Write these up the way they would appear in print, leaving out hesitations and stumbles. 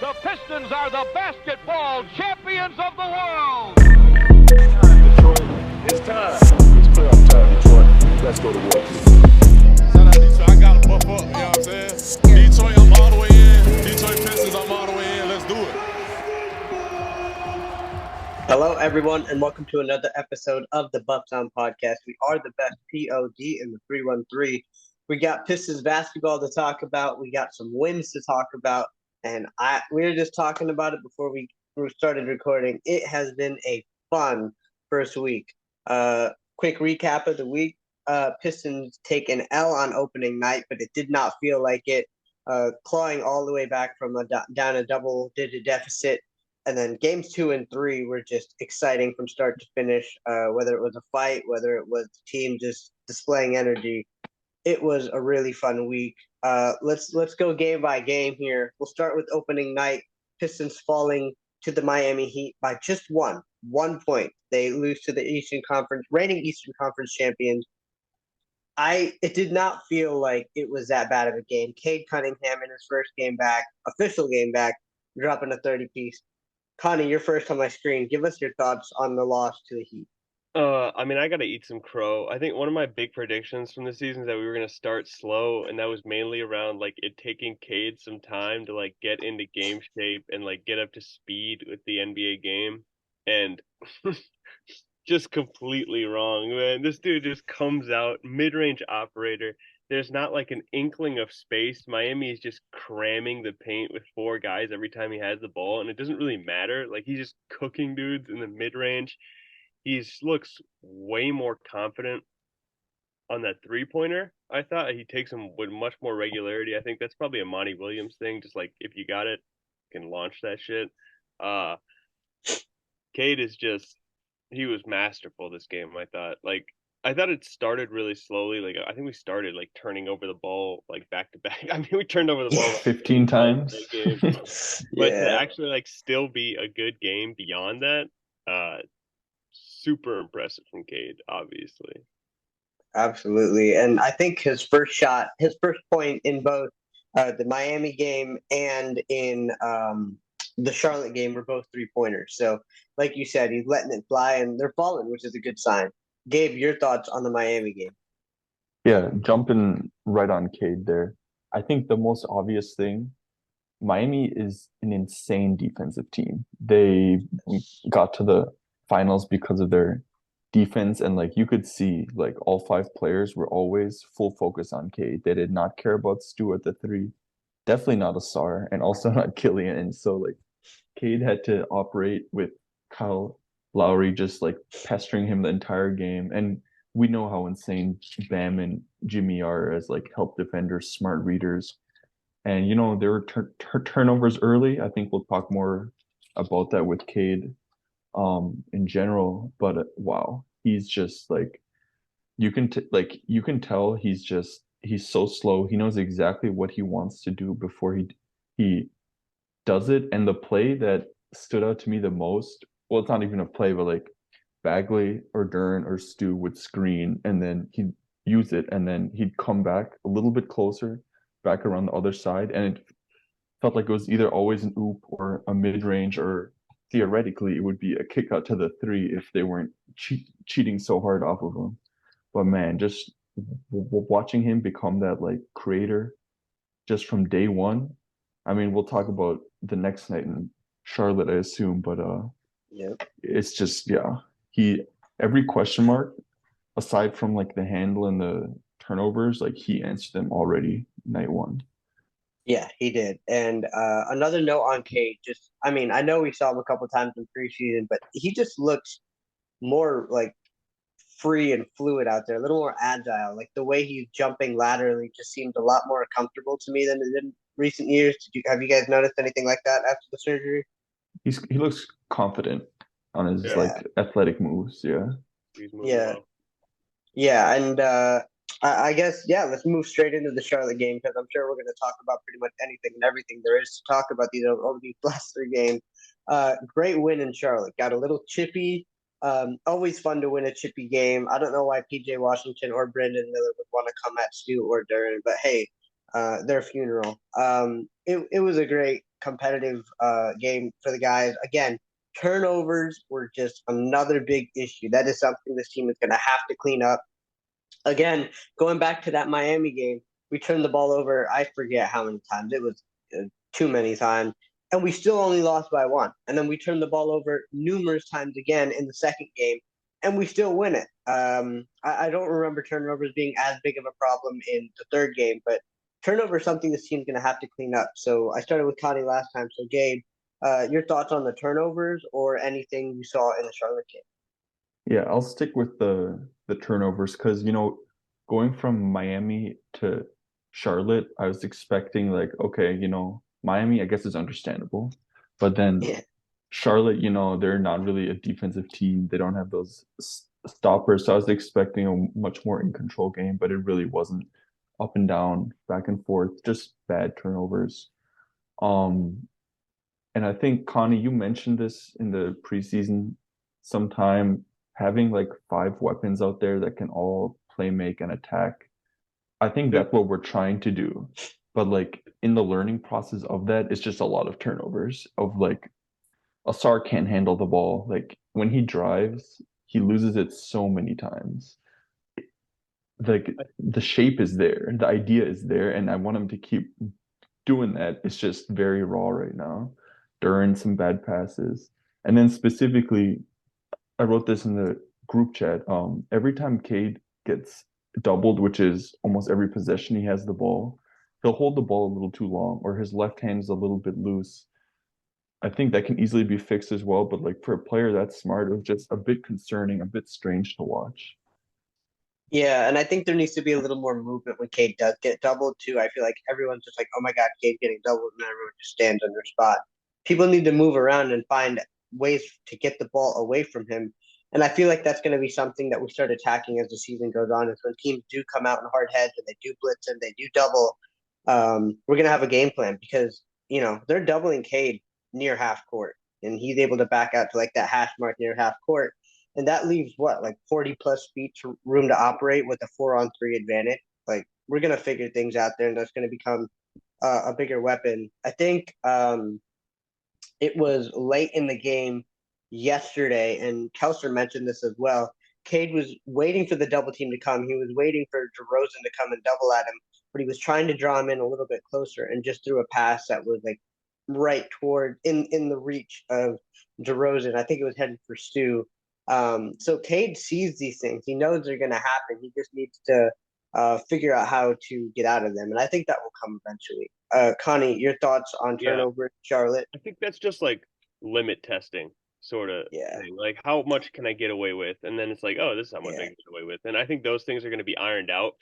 The Pistons are the basketball champions of the world. Detroit, it's time. It's playoff time, Detroit. Let's go to work. Shout out Detroit. I got to buff up, you know what I'm saying? Detroit, I'm all the way in. Detroit Pistons, I'm all the way in. Let's do it. Hello, everyone, and welcome to another episode of the Buff Sound Podcast. We are the best POD in the 313. We got Pistons basketball to talk about. We got some wins to talk about. And we were just talking about it before we started recording. It has been a fun first week. Quick recap of the week. Pistons take an L on opening night, but it did not feel like it. Clawing all the way back from down a double-digit deficit. And then games 2 and 3 were just exciting from start to finish, whether it was a fight, whether it was the team just displaying energy. It was a really fun week. Let's go game by game here. We'll start with opening night. Pistons falling to the Miami Heat by just 1 point. They lose to the reigning Eastern Conference champions. It did not feel like it was that bad of a game. Cade Cunningham in his first game back, official game back, dropping a 30-piece. Coni, you're first on my screen. Give us your thoughts on the loss to the Heat. I gotta eat some crow. I think one of my big predictions from the season is that we were gonna start slow, and that was mainly around like it taking Cade some time to like get into game shape and like get up to speed with the NBA game. And just completely wrong, man. This dude just comes out, mid-range operator. There's not like an inkling of space. Miami is just cramming the paint with 4 guys every time he has the ball, and it doesn't really matter. Like he's just cooking dudes in the mid-range. He looks way more confident on that three-pointer. I thought he takes them with much more regularity. I think that's probably a Monty Williams thing. Just like if you got it, you can launch that shit. Cade is just he was masterful this game. I thought it started really slowly. Like I think we started like turning over the ball like back to back. I mean, we turned over the ball like 15 times. that game. But to actually like still be a good game beyond that, super impressive from Cade, obviously. Absolutely. And I think his first point in both the Miami game and in the Charlotte game were both 3-pointers. So, like you said, he's letting it fly, and they're falling, which is a good sign. Gabe, your thoughts on the Miami game? Yeah, jumping right on Cade there. I think the most obvious thing, Miami is an insane defensive team. They got to the finals because of their defense, and like you could see, like all 5 players were always full focus on Cade. They did not care about Stu at the 3, definitely not Asar, and also not Killian. And so like Cade had to operate with Kyle Lowry just like pestering him the entire game. And we know how insane Bam and Jimmy are as like help defenders, smart readers. And you know there were turnovers early. I think we'll talk more about that with Cade in general. But wow, he's just like you can tell he's so slow. He knows exactly what he wants to do before he does it. And the play that stood out to me the most, well, it's not even a play, but like Bagley or Dern or Stu would screen and then he'd use it and then he'd come back a little bit closer, back around the other side. And it felt like it was either always an oop or a mid-range, or theoretically it would be a kick out to the 3 if they weren't cheating so hard off of him. But man, just watching him become that like creator just from day one. I mean, we'll talk about the next night in Charlotte, I assume, but it's just every question mark, aside from like the handle and the turnovers, like he answered them already night 1. Yeah, he did. And another note on Cade, I know we saw him a couple times in preseason, but he just looks more like free and fluid out there, a little more agile. Like the way he's jumping laterally just seems a lot more comfortable to me than it did in recent years. Have you guys noticed anything like that after the surgery? He looks confident on his like athletic moves. Yeah. He's moving well. Yeah, and I guess let's move straight into the Charlotte game because I'm sure we're going to talk about pretty much anything and everything there is to talk about over these last 3 games. Great win in Charlotte. Got a little chippy. Always fun to win a chippy game. I don't know why PJ Washington or Brendan Miller would want to come at Stu or Duran, but hey, their funeral. It was a great competitive game for the guys. Again, turnovers were just another big issue. That is something this team is going to have to clean up. Again, going back to that Miami game, we turned the ball over. I forget how many times. It was too many times. And we still only lost by one. And then we turned the ball over numerous times again in the second game, and we still win it. I don't remember turnovers being as big of a problem in the third game, but turnover is something this team's going to have to clean up. So I started with Coni last time. So, Gabe, your thoughts on the turnovers or anything you saw in the Charlotte game? Yeah, I'll stick with the turnovers because, going from Miami to Charlotte, I was expecting like, okay, Miami, I guess is understandable. But then Yeah. Charlotte, they're not really a defensive team. They don't have those stoppers. So I was expecting a much more in control game, but it really wasn't. Up and down, back and forth, just bad turnovers. And I think, Connie, you mentioned this in the preseason sometime, having like 5 weapons out there that can all play, make, and attack. I think that's what we're trying to do. But like in the learning process of that, it's just a lot of turnovers of like Asar can't handle the ball. Like when he drives, he loses it so many times. Like the shape is there, the idea is there, and I want him to keep doing that. It's just very raw right now during some bad passes. And then specifically, I wrote this in the group chat. Every time Cade gets doubled, which is almost every possession he has the ball, he'll hold the ball a little too long, or his left hand is a little bit loose. I think that can easily be fixed as well, but like for a player that's smart, it was just a bit concerning, a bit strange to watch. Yeah, and I think there needs to be a little more movement when Cade does get doubled too. I feel like everyone's just like, "Oh my God, Cade getting doubled," and everyone just stands on their spot. People need to move around and find ways to get the ball away from him. And I feel like that's going to be something that we start attacking as the season goes on. Is when teams do come out in hard heads and they do blitz and they do double, we're going to have a game plan because they're doubling Cade near half court, and he's able to back out to like that hash mark near half court. And that leaves like 40 plus feet room to operate with a 4-on-3 advantage. Like we're gonna figure things out there, and that's gonna become a bigger weapon. I think it was late in the game yesterday, and Kelser mentioned this as well. Cade was waiting for the double team to come. He was waiting for DeRozan to come and double at him, but he was trying to draw him in a little bit closer, and just threw a pass that was like right toward in the reach of DeRozan. I think it was headed for Stu. So Cade sees these things. He knows they're going to happen. He just needs to figure out how to get out of them. And I think that will come eventually. Connie, your thoughts on turnover, Charlotte? I think that's just like limit testing sort of thing. Like how much can I get away with? And then it's like, oh, this is how much I can get away with. And I think those things are going to be ironed out.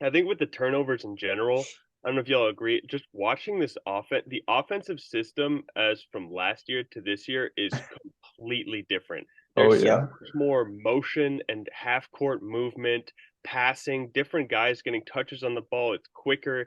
I think with the turnovers in general, I don't know if y'all agree, just watching this the offensive system as from last year to this year is completely different. There's so much more motion and half court movement, passing, different guys getting touches on the ball. It's quicker.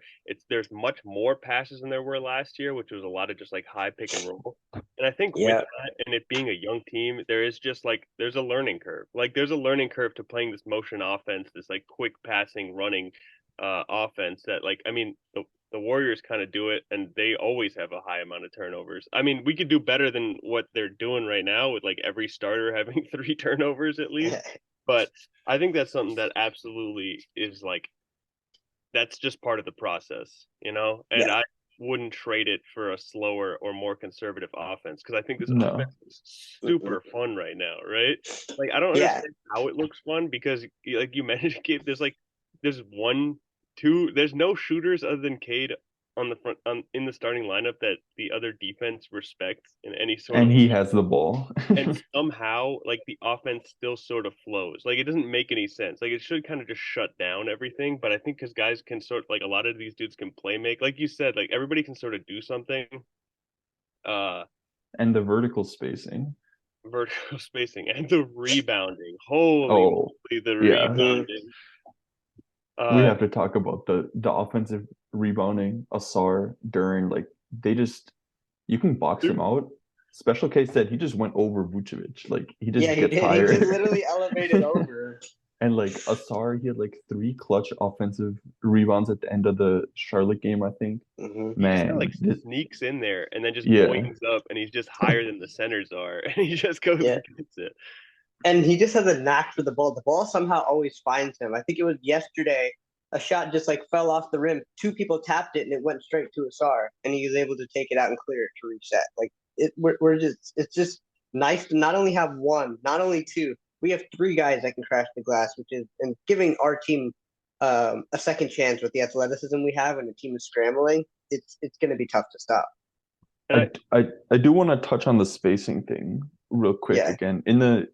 There's much more passes than there were last year, which was a lot of just like high pick and roll. And I think with that and it being a young team, there is just like there's a learning curve. Like there's a learning curve to playing this motion offense, this like quick passing, running offense that like the Warriors kind of do it, and they always have a high amount of turnovers. I mean, we could do better than what they're doing right now with like every starter having 3 turnovers at least. But I think that's something that absolutely is like, that's just part of the process, And I wouldn't trade it for a slower or more conservative offense because I think this offense is super fun right now, right? Like, I don't understand how it looks fun because, like you mentioned, Gabe, there's no shooters other than Cade on the front in the starting lineup that the other defense respects in any sort of. And he has the ball. And somehow, like the offense still sort of flows. Like it doesn't make any sense. Like it should kind of just shut down everything. But I think because guys can like a lot of these dudes can play make. Like you said, like everybody can sort of do something. And the vertical spacing. And the rebounding. Holy the rebounding. We have to talk about the offensive rebounding. Asar during you can box him out. Special case said he just went over Vucevic. Like he just gets higher. He just literally elevated over. And like Asar, he had like 3 clutch offensive rebounds at the end of the Charlotte game, I think. Mhm. He just Man, like sneaks in there and then just yeah. boings up, and he's just higher than the centers are, and he just goes Yeah. and gets it. And he just has a knack for the ball. The ball somehow always finds him. I think it was yesterday. A shot just like fell off the rim. 2 people tapped it and it went straight to Asar, and he was able to take it out and clear it to reset. Like we're just it's just nice to not only have one, not only 2. We have 3 guys that can crash the glass, which is and giving our team a second chance with the athleticism we have, and the team is scrambling. It's going to be tough to stop. I do want to touch on the spacing thing real quick Yeah. again.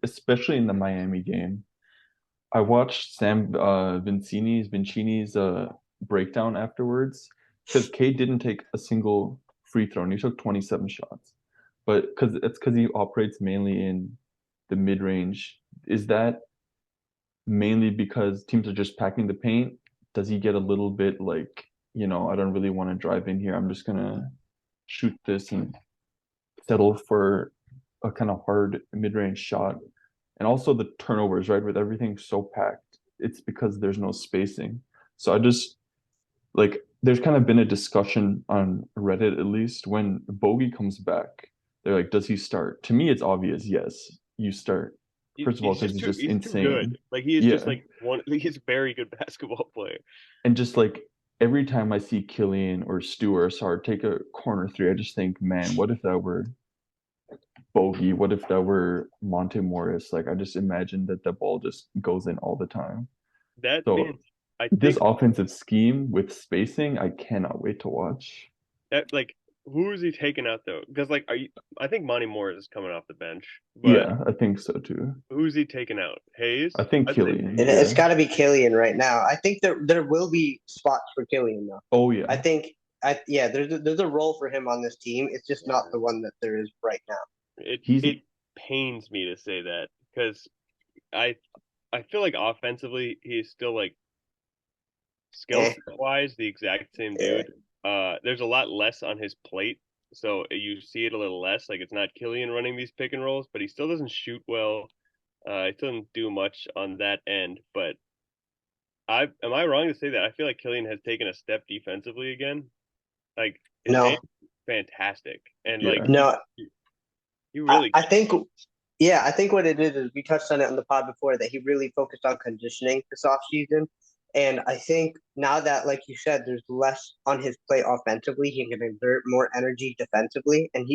Especially in the Miami game. I watched Sam Vincini's breakdown afterwards because Cade didn't take a single free throw and he took 27 shots. But because he operates mainly in the mid-range. Is that mainly because teams are just packing the paint? Does he get a little bit like, I don't really want to drive in here. I'm just gonna shoot this and settle for a kind of hard mid-range shot. And also the turnovers, right? With everything so packed, it's because there's no spacing. So I just like there's kind of been a discussion on Reddit at least when Bogey comes back. They're like, does he start? To me, it's obvious. Yes, you start. First of all, because he's just he's insane. too good. Like he is Yeah. just like he's a very good basketball player. And just like every time I see Killian or Stu or Sar take a corner 3, I just think, man, what if that were Bogey? What if that were Monte Morris? Like I just imagine that the ball just goes in all the time. That So means I this think offensive scheme with spacing, I cannot wait to watch. that like who is he taking out though? Because like I think Monty Morris is coming off the bench, but Yeah, I think so too. who's he taking out? Hayes? I think I'd say Killian. Hayes. It's got to be Killian right now. I think there will be spots for Killian though. Oh yeah. I think there's a role for him on this team. It's just not the one that there is right now. It pains me to say that because I feel like offensively he's still like skill wise the exact same dude. There's a lot less on his plate, so you see it a little less. Like it's not Killian running these pick and rolls, but he still doesn't shoot well. He doesn't do much on that end. But am I wrong to say that? I feel like Killian has taken a step defensively again. Like his No. game is fantastic, and like No, he really. I think what it is we touched on it on the pod before that he really focused on conditioning this offseason. And I think now that, like you said, there's less on his plate offensively, he can exert more energy defensively. And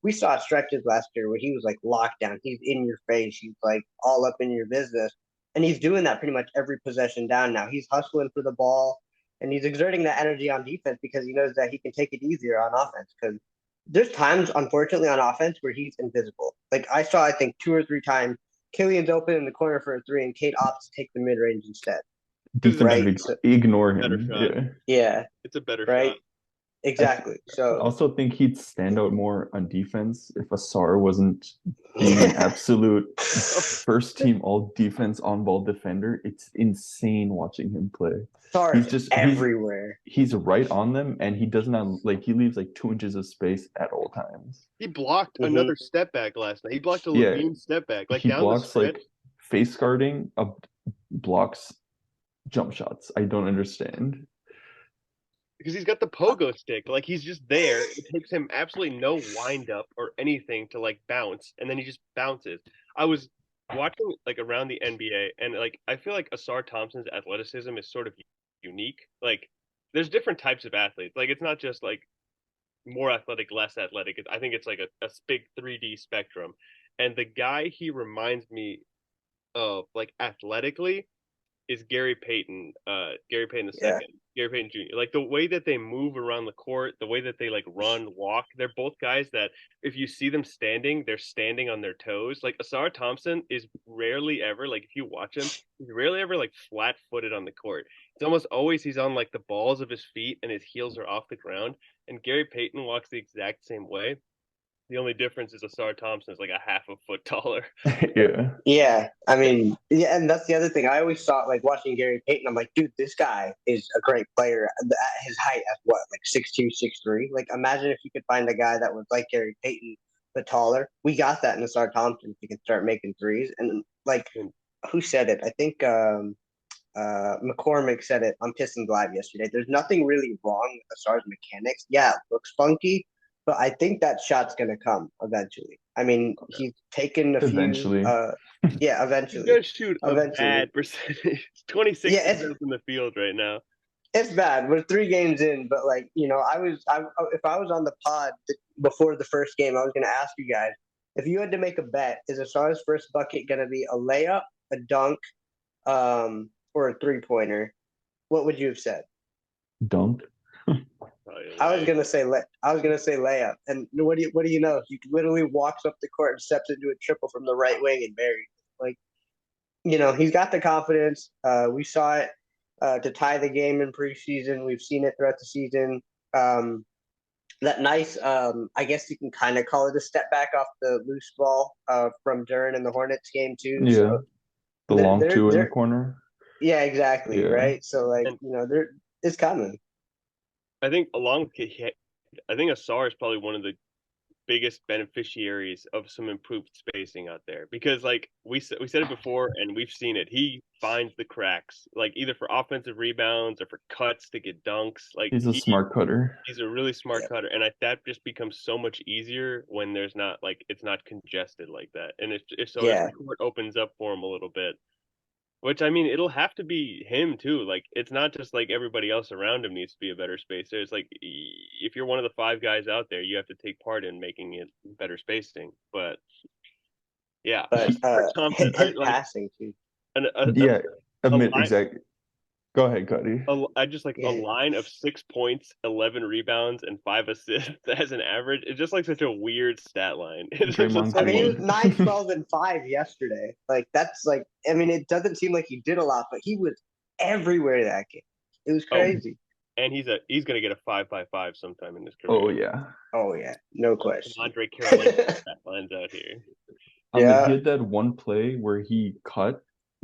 we saw stretches last year where he was like locked down. He's in your face. He's like all up in your business. And he's doing that pretty much every possession down now. He's hustling for the ball and he's exerting that energy on defense because he knows that he can take it easier on offense. Because there's times, unfortunately, on offense where he's invisible. Like I saw, I think 2 or 3 times, Killian's open in the corner for a 3 and Kate opts to take the mid range instead. Defense ignore him. Yeah. It's a better right. shot. Exactly. So I also think he'd stand out more on defense if Asar wasn't being an absolute first team all defense on ball defender. It's insane watching him play. He's just everywhere. He's right on them and he does not he leaves like 2 inches of space at all times. He blocked another step back last night. He blocked a Levine step back. Like he down blocks the stretch. like face guarding blocks jump shots. I don't understand. Because he's got the pogo stick. Like he's just there. It takes him absolutely no wind up or anything to like bounce, and then he just bounces. I was watching like around the NBA, and like I feel like Asar Thompson's athleticism is sort of unique. Like there's different types of athletes. Like it's not just like more athletic, less athletic. I think it's like a big 3D spectrum. And the guy he reminds me of like athletically is Gary Payton the second, Gary Payton Jr. Like the way that they move around the court, the way that they like run, walk, they're both guys that if you see them standing, they're standing on their toes. Like Asar Thompson is rarely ever, like if you watch him, he's rarely ever like flat footed on the court. It's almost always he's on like the balls of his feet and his heels are off the ground. And Gary Payton walks the exact same way. The only difference is Asar Thompson is like a half a foot taller. Yeah. I mean, and that's the other thing. I always thought, like, watching Gary Payton, I'm like, dude, this guy is a great player at his height at what, like 6'2", 6'3"? Like, imagine if you could find a guy that was like Gary Payton, but taller. We got that in Asar Thompson. He can start making threes. And, like, who said it? I think McCormick said it on Pistons Live yesterday. There's nothing really wrong as far as mechanics. Yeah, it looks funky, but I think that shot's gonna come eventually. I mean, he's taken a few. Eventually. Yeah, He eventually. does shoot a bad percentage. 26% Yeah, in the field right now. it's bad. We're 3 games in, but like if I was on the pod before the first game, I was gonna ask you guys if you had to make a bet: is Asar's first bucket gonna be a layup, a dunk, or a 3-pointer? What would you have said? Dunk. I was gonna say layup. And what do you know? He literally walks up the court and steps into a triple from the right wing and buries it. Like, he's got the confidence. We saw it to tie the game in preseason. We've seen it throughout the season. That nice, I guess you can kind of call it a step back off the loose ball from Duren in the Hornets game too. Yeah, So the long two in the corner. Yeah, exactly. Yeah. Right. So it's coming. I think Asar is probably one of the biggest beneficiaries of some improved spacing out there because like we said it before and we've seen it. He finds the cracks like either for offensive rebounds or for cuts to get dunks. Like he's a smart cutter. He's a really smart cutter, and that just becomes so much easier when there's not like it's not congested like that. And if the court opens up for him a little bit. Which, I mean, it'll have to be him, too. Like, it's not just like everybody else around him needs to be a better spacer. It's like, if you're one of the 5 guys out there, you have to take part in making it better spacing. But, yeah. But passing, too. Admit, exactly. Go ahead, Cody. I just like a line of 6 points, 11 rebounds, and 5 assists as an average. It's just like such a weird stat line. He was 9, 12, and 5 yesterday. Like that's like, I mean, it doesn't seem like he did a lot, but he was everywhere that game. It was crazy. And he's gonna get a 5x5 sometime in his career. Oh yeah, no question. Andre Carolina stat lines out here. He had that one play where he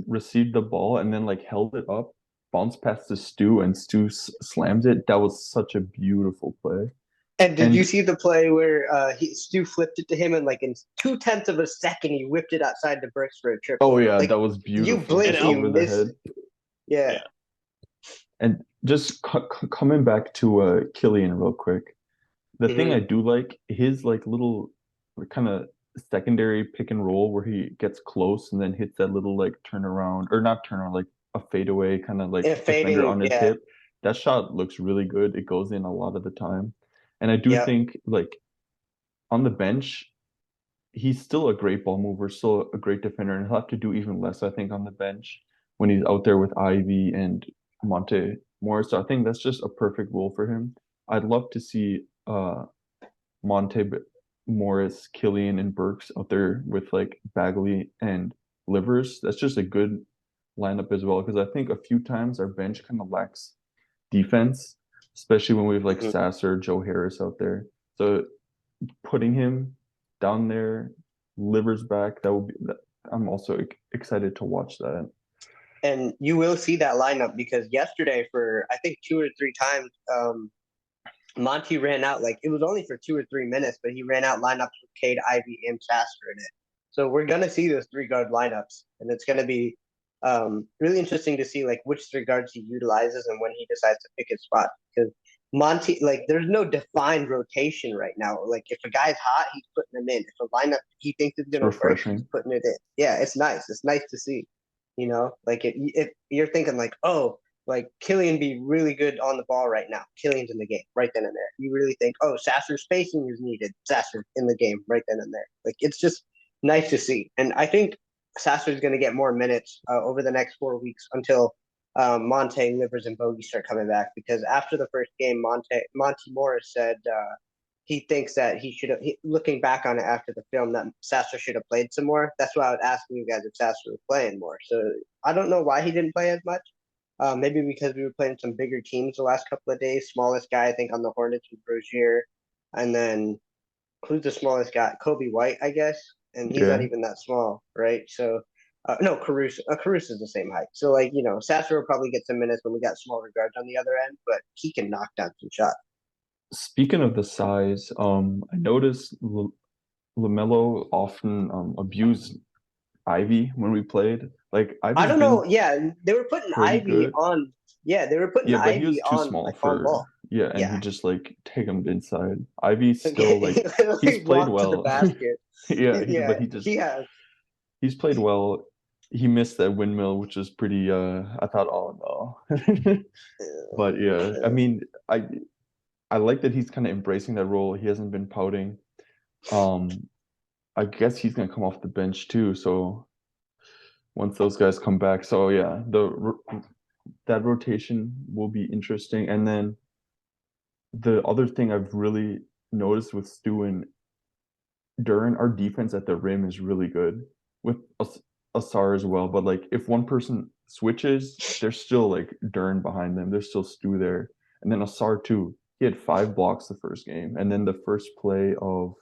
received the ball, and then like held it up. Bounced past to Stu and Stu slams it. That was such a beautiful play. And did you see the play where Stu flipped it to him and like in 0.2 of a second he whipped it outside the bricks for a triple? Oh yeah, that was beautiful. You blinked over the head. Yeah. And just coming back to Killian real quick, the thing I do like his like little kind of secondary pick and roll where he gets close and then hits that little like turnaround or not turnaround like a fadeaway kind of like defender on his hip. That shot looks really good. It goes in a lot of the time. And I do think like on the bench, he's still a great ball mover, still a great defender, and he'll have to do even less, I think, on the bench when he's out there with Ivy and Monte Morris. So I think that's just a perfect role for him. I'd love to see Monte Morris, Killian, and Burks out there with like Bagley and Livers. That's just a good lineup as well, because I think a few times our bench kind of lacks defense, especially when we have like Sasser, Joe Harris out there. So putting him down there, Livers back, I'm also excited to watch that. And you will see that lineup because yesterday for I think 2 or 3 times, Monty ran out, like it was only for 2 or 3 minutes, but he ran out lineups with Cade, Ivy, and Sasser in it. So we're gonna see those 3-guard lineups, and it's gonna be really interesting to see like which 3 guards he utilizes and when he decides to pick his spot. Because Monty, like, there's no defined rotation right now. Like, if a guy's hot, he's putting him in. If a lineup he thinks is gonna work, he's putting it in. Yeah, it's nice. It's nice to see. Like if you're thinking like, oh, like Killian be really good on the ball right now. Killian's in the game right then and there. You really think, oh, Sasser's spacing is needed. Sasser in the game right then and there. Like it's just nice to see. And I think Sasser's going to get more minutes over the next 4 weeks until Monte, Livers, and Bogey start coming back. Because after the first game, Monty Morris said he thinks that he should have, looking back on it after the film, that Sasser should have played some more. That's why I was asking you guys if Sasser was playing more. So I don't know why he didn't play as much. Maybe because we were playing some bigger teams the last couple of days. Smallest guy, I think, on the Hornets was Rozier. And then who's the smallest guy? Kobe White, I guess. And he's not even that small, right? So, no, Caruso. Caruso's the same height. So, like, Sasser will probably get some minutes when we got smaller guards on the other end, but he can knock down some shots. Speaking of the size, I noticed LaMelo often abused Ivy when we played. Like I Ivy's don't been know. Yeah, they were putting pretty Ivy good. on. Yeah, they were putting Yeah, but he was Ivy too on small like on ball. and he Yeah, just like take him inside. Ivy's like, still he like he's literally played walked to the well. basket. Yeah, but Yeah, he just he has. he's played well. He missed that windmill, which was pretty I thought, oh no. But yeah, I mean, I like that he's kind of embracing that role. He hasn't been pouting. Um, I guess he's gonna come off the bench too. So once those guys come back, so yeah, that rotation will be interesting. And then the other thing I've really noticed with Stu and Duran, our defense at the rim is really good with Asar as well. But like if one person switches, there's still like Duran behind them. There's still Stu there, and then Asar too. He had 5 blocks the first game, and then the first play of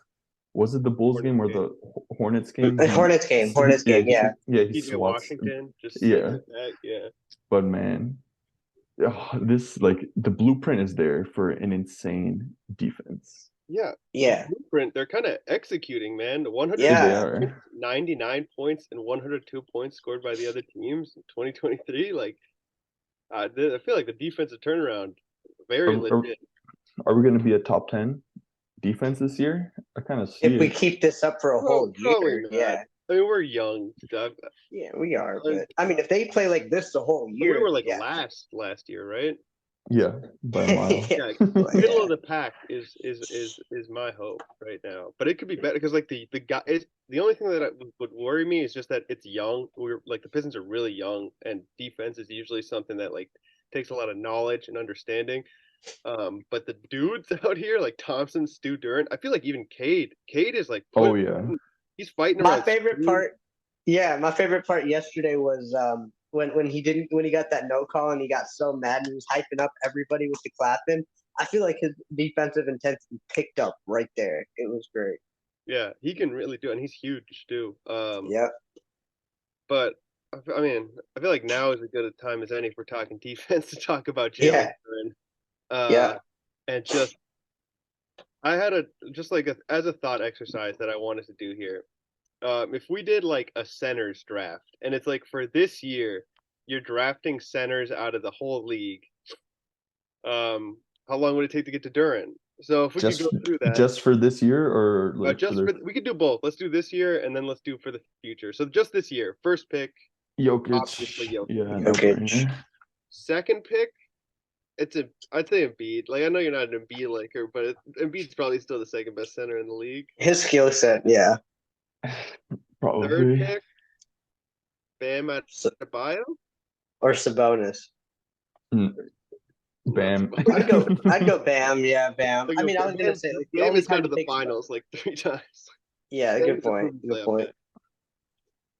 was it the Bulls game or the Hornets game? Hornets game. Hornets game. Yeah. He TJ swats. Washington just Yeah, like that. Yeah. but man, this like the blueprint is there for an insane defense. Yeah. Yeah. Blueprint, they're kind of executing, man. 100 They Yeah. are. 99 points and 102 points scored by the other teams in 2023. Like, I feel like the defensive turnaround very legit. Are we going to be a top 10 defense this year? I kind of see If we it. keep this up for a whole Probably year, not. yeah. I mean, we're young. Yeah, we are. But I mean, if they play like this the whole year, We were like yeah. last year, right? Yeah, by a mile. Yeah, middle of the pack is my hope right now. But it could be better because like the guy is the only thing that would worry me is just that it's young. We're like the Pistons are really young, and defense is usually something that like takes a lot of knowledge and understanding. But the dudes out here like Thompson, Stu Durant, I feel like even Cade is like Oh yeah. he's fighting My around favorite Stu. part, my favorite part yesterday was when he got that no call and he got so mad and he was hyping up everybody with the clapping. I feel like his defensive intensity picked up right there. It was great. Yeah, he can really do it, and he's huge too. Yeah. But I mean, I feel like now is as good a time as any if we're talking defense to talk about Jalen Yeah. Duren. Yeah. And just I had as a thought exercise that I wanted to do here. If we did like a centers draft, and it's like for this year, you're drafting centers out of the whole league. How long would it take to get to Duren? So if we could go through that, just for this year or like we could do both. Let's do this year and then let's do for the future. So just this year, first pick, Jokic. obviously Jokic. Yeah, Jokic. Second pick, I'd say Embiid. Like I know you're not an Embiid liker, but Embiid's probably still the second best center in the league. His skill set, yeah. Probably. Third pick, Bam Adebayo Or Sabonis. Bam. I'd go Bam, yeah, Bam. I mean, I was gonna say like the Bam only has gone time to to the take finals like 3 times. Yeah, Bam's good a point. proven Good playoff point.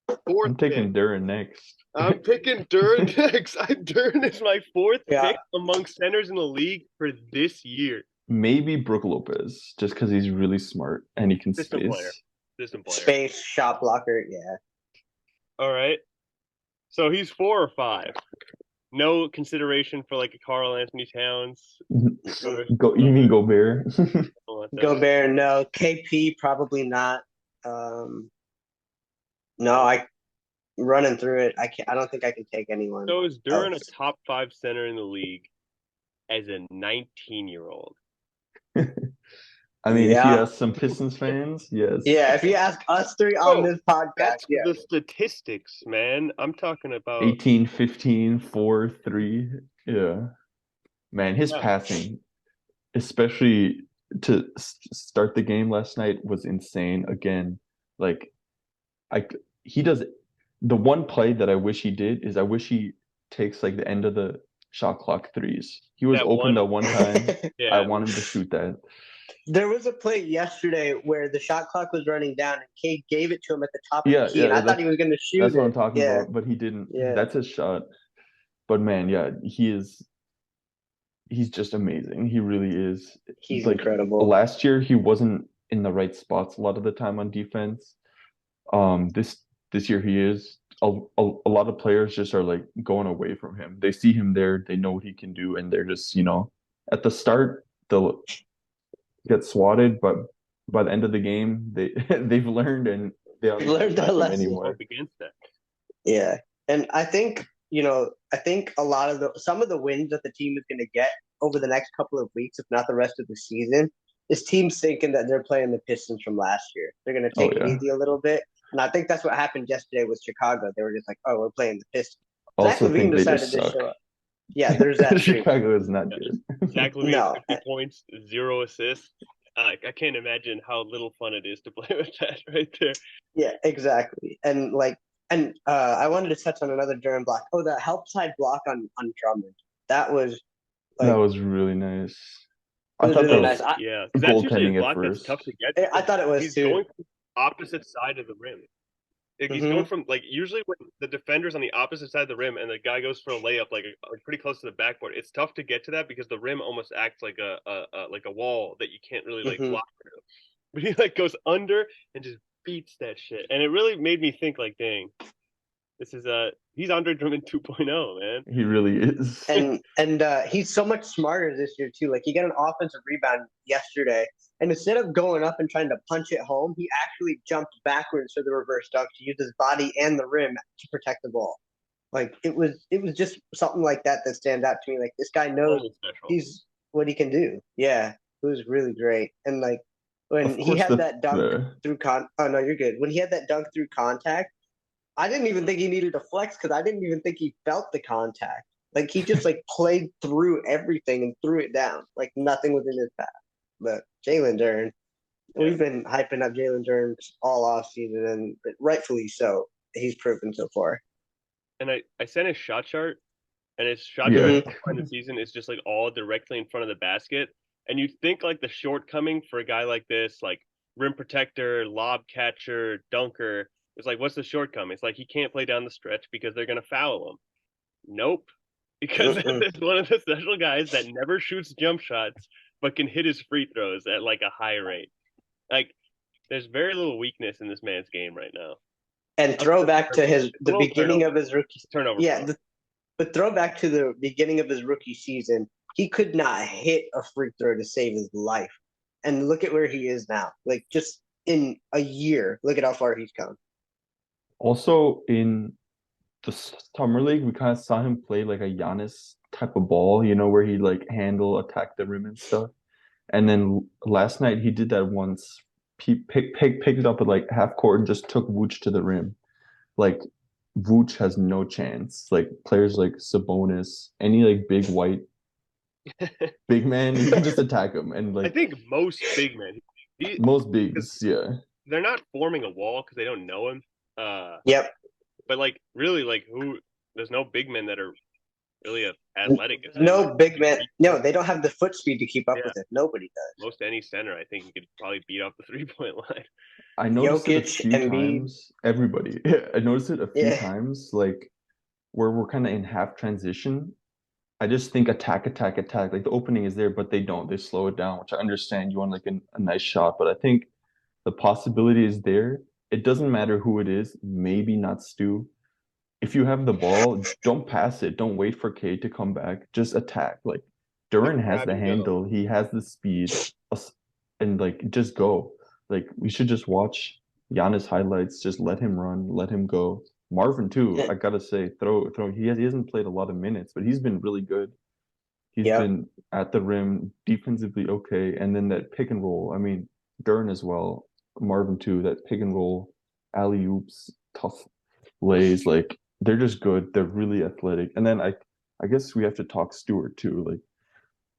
guy. Fourth I'm taking pick. Duren next. I'm picking Duren next. Duren is my fourth Yeah. pick among centers in the league for this year. Maybe Brook Lopez, just because he's really smart and he can Distant space. player. Distant player. Space, shot blocker, yeah. All right. So he's 4 or 5. No consideration for like a Carl Anthony Towns. You mean Gobert? Gobert, no. KP, probably not. No, I running through it. I don't think I can take anyone. So is Duren a else. top 5 center in the league as a 19-year-old? I mean, if Yeah. you ask some Pistons fans, yes. Yeah, if you ask us three on this podcast, That's yeah. the statistics, man. I'm talking about 18, 15, 4, 3. Yeah. Man, his Yeah. passing, especially to start the game last night, was insane. Again, like he does the one play that I wish he did is I wish he takes like the end of the shot clock threes. He was open that one time. Yeah. I want him to shoot that. There was a play yesterday where the shot clock was running down and Cade gave it to him at the top of the key. And I thought he was going to shoot That's it. what I'm talking Yeah. about, but he didn't. Yeah. That's his shot. But man, yeah, he's just amazing. He really is. He's like, incredible. Last year he wasn't in the right spots a lot of the time on defense. This year he is. A lot of players just are like going away from him. They see him there, they know what he can do, and they're just, at the start they'll get swatted, but by the end of the game they've learned and They don't We need to learned attack our him lesson. anymore. Hope against that. Yeah, and I think a lot of some of the wins that the team is going to get over the next couple of weeks, if not the rest of the season, is teams thinking that they're playing the Pistons from last year. They're going to take it easy a little bit, and I think that's what happened yesterday with Chicago. They were just like, "Oh, we're playing the Pistons." Zach Also LaVine think they decided just to suck. show up. Yeah, there's that too. Chicago is not good. Zach LaVine, No, 50 points, 0 assists. I can't imagine how little fun it is to play with that right there. yeah, exactly. And I wanted to touch on another Durham block. Oh, the help side block on Drummond. That was That like was really nice. It I was thought really that nice. was Yeah, because that's usually a goaltending at block that's first. tough to get. I thought it was He's too. going from the opposite side of the rim. Like he's going from usually when the defender's on the opposite side of the rim and the guy goes for a layup like pretty close to the backboard. It's tough to get to that because the rim almost acts like a wall that you can't really block through. But he goes under and just beats that shit, and it really made me think dang, this is he's Andre Drummond 2.0, man. He really is. And he's so much smarter this year too. Like he got an offensive rebound yesterday, and instead of going up and trying to punch it home, he actually jumped backwards for the reverse dunk to use his body and the rim to protect the ball. Like it was just something like that stands out to me. Like this guy knows he's what he can do. Yeah, it was really great. And when he had that dunk through oh no, you're good. When he had that dunk through contact, I didn't even think he needed to flex because I didn't even think he felt the contact. Like he just played through everything and threw it down. Like nothing was in his path. But Jalen Duren, we've been hyping up Jalen Duren all off season, and rightfully so. He's proven so far. And I sent his shot chart, and his shot chart in the season is just all directly in front of the basket. And you'd think the shortcoming for a guy like this, rim protector, lob catcher, dunker, it's what's the shortcoming? It's he can't play down the stretch because they're going to foul him. Nope. Because it's one of the special guys that never shoots jump shots, but can hit his free throws at a high rate. There's very little weakness in this man's game right now. And throwback to the beginning of his rookie turnover. Yeah, but throwback to the beginning of his rookie season, he could not hit a free throw to save his life. And look at where he is now. Just in a year, look at how far he's come. Also, in the summer league, we kind of saw him play a Giannis type of ball, where he handle, attack the rim and stuff. And then last night he did that once. He picked it up at half court and just took Vooch to the rim. Vooch has no chance. Players like Sabonis, any big white big man, you can just attack him. And I think most big men, most bigs, they're not forming a wall because they don't know him. Yep. But really, who? There's no big men that are really athletic. No big man. No, they don't have the foot speed to keep up with it. Nobody does. Most any center, I think, he could probably beat off the 3-point line. I noticed it a few times. Everybody, I noticed it a few times, where we're kind of in half transition. I just think attack. The opening is there, but they don't. They slow it down, which I understand. You want a nice shot, but I think the possibility is there. It doesn't matter who it is. Maybe not Stu. If you have the ball, don't pass it. Don't wait for K to come back. Just attack. Duren has the handle. He has the speed, and just go. We should just watch Giannis highlights. Just let him run. Let him go. Marvin too. I gotta say, throw. He hasn't played a lot of minutes, but he's been really good. He's been at the rim, defensively okay, and then that pick and roll. I mean, Duren as well. Marvin too. That pick and roll, alley oops, tough lays. They're just good. They're really athletic. And then I guess we have to talk Stewart too.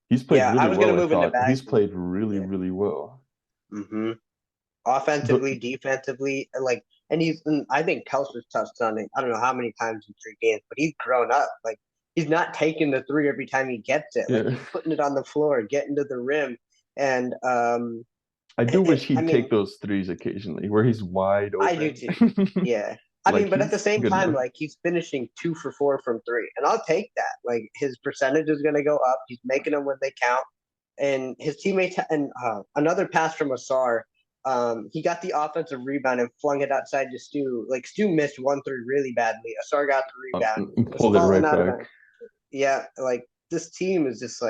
He's played really well. He's played really well. Mm-hmm. Offensively, defensively, and I think Kelsey's touched on it. I don't know how many times in 3 games, but he's grown up. He's not taking the 3 every time he gets it. He's putting it on the floor, getting to the rim, and I do wish he'd take those threes occasionally, where he's wide open. I do too. Yeah. I mean, but at the same time, he's finishing 2 for 4 from 3, and I'll take that. His percentage is going to go up. He's making them when they count, and his teammates. And another pass from Asar, he got the offensive rebound and flung it outside to Stu. Stu missed 1-3 really badly. Asar got the rebound, pulled it right back. Yeah, this team is just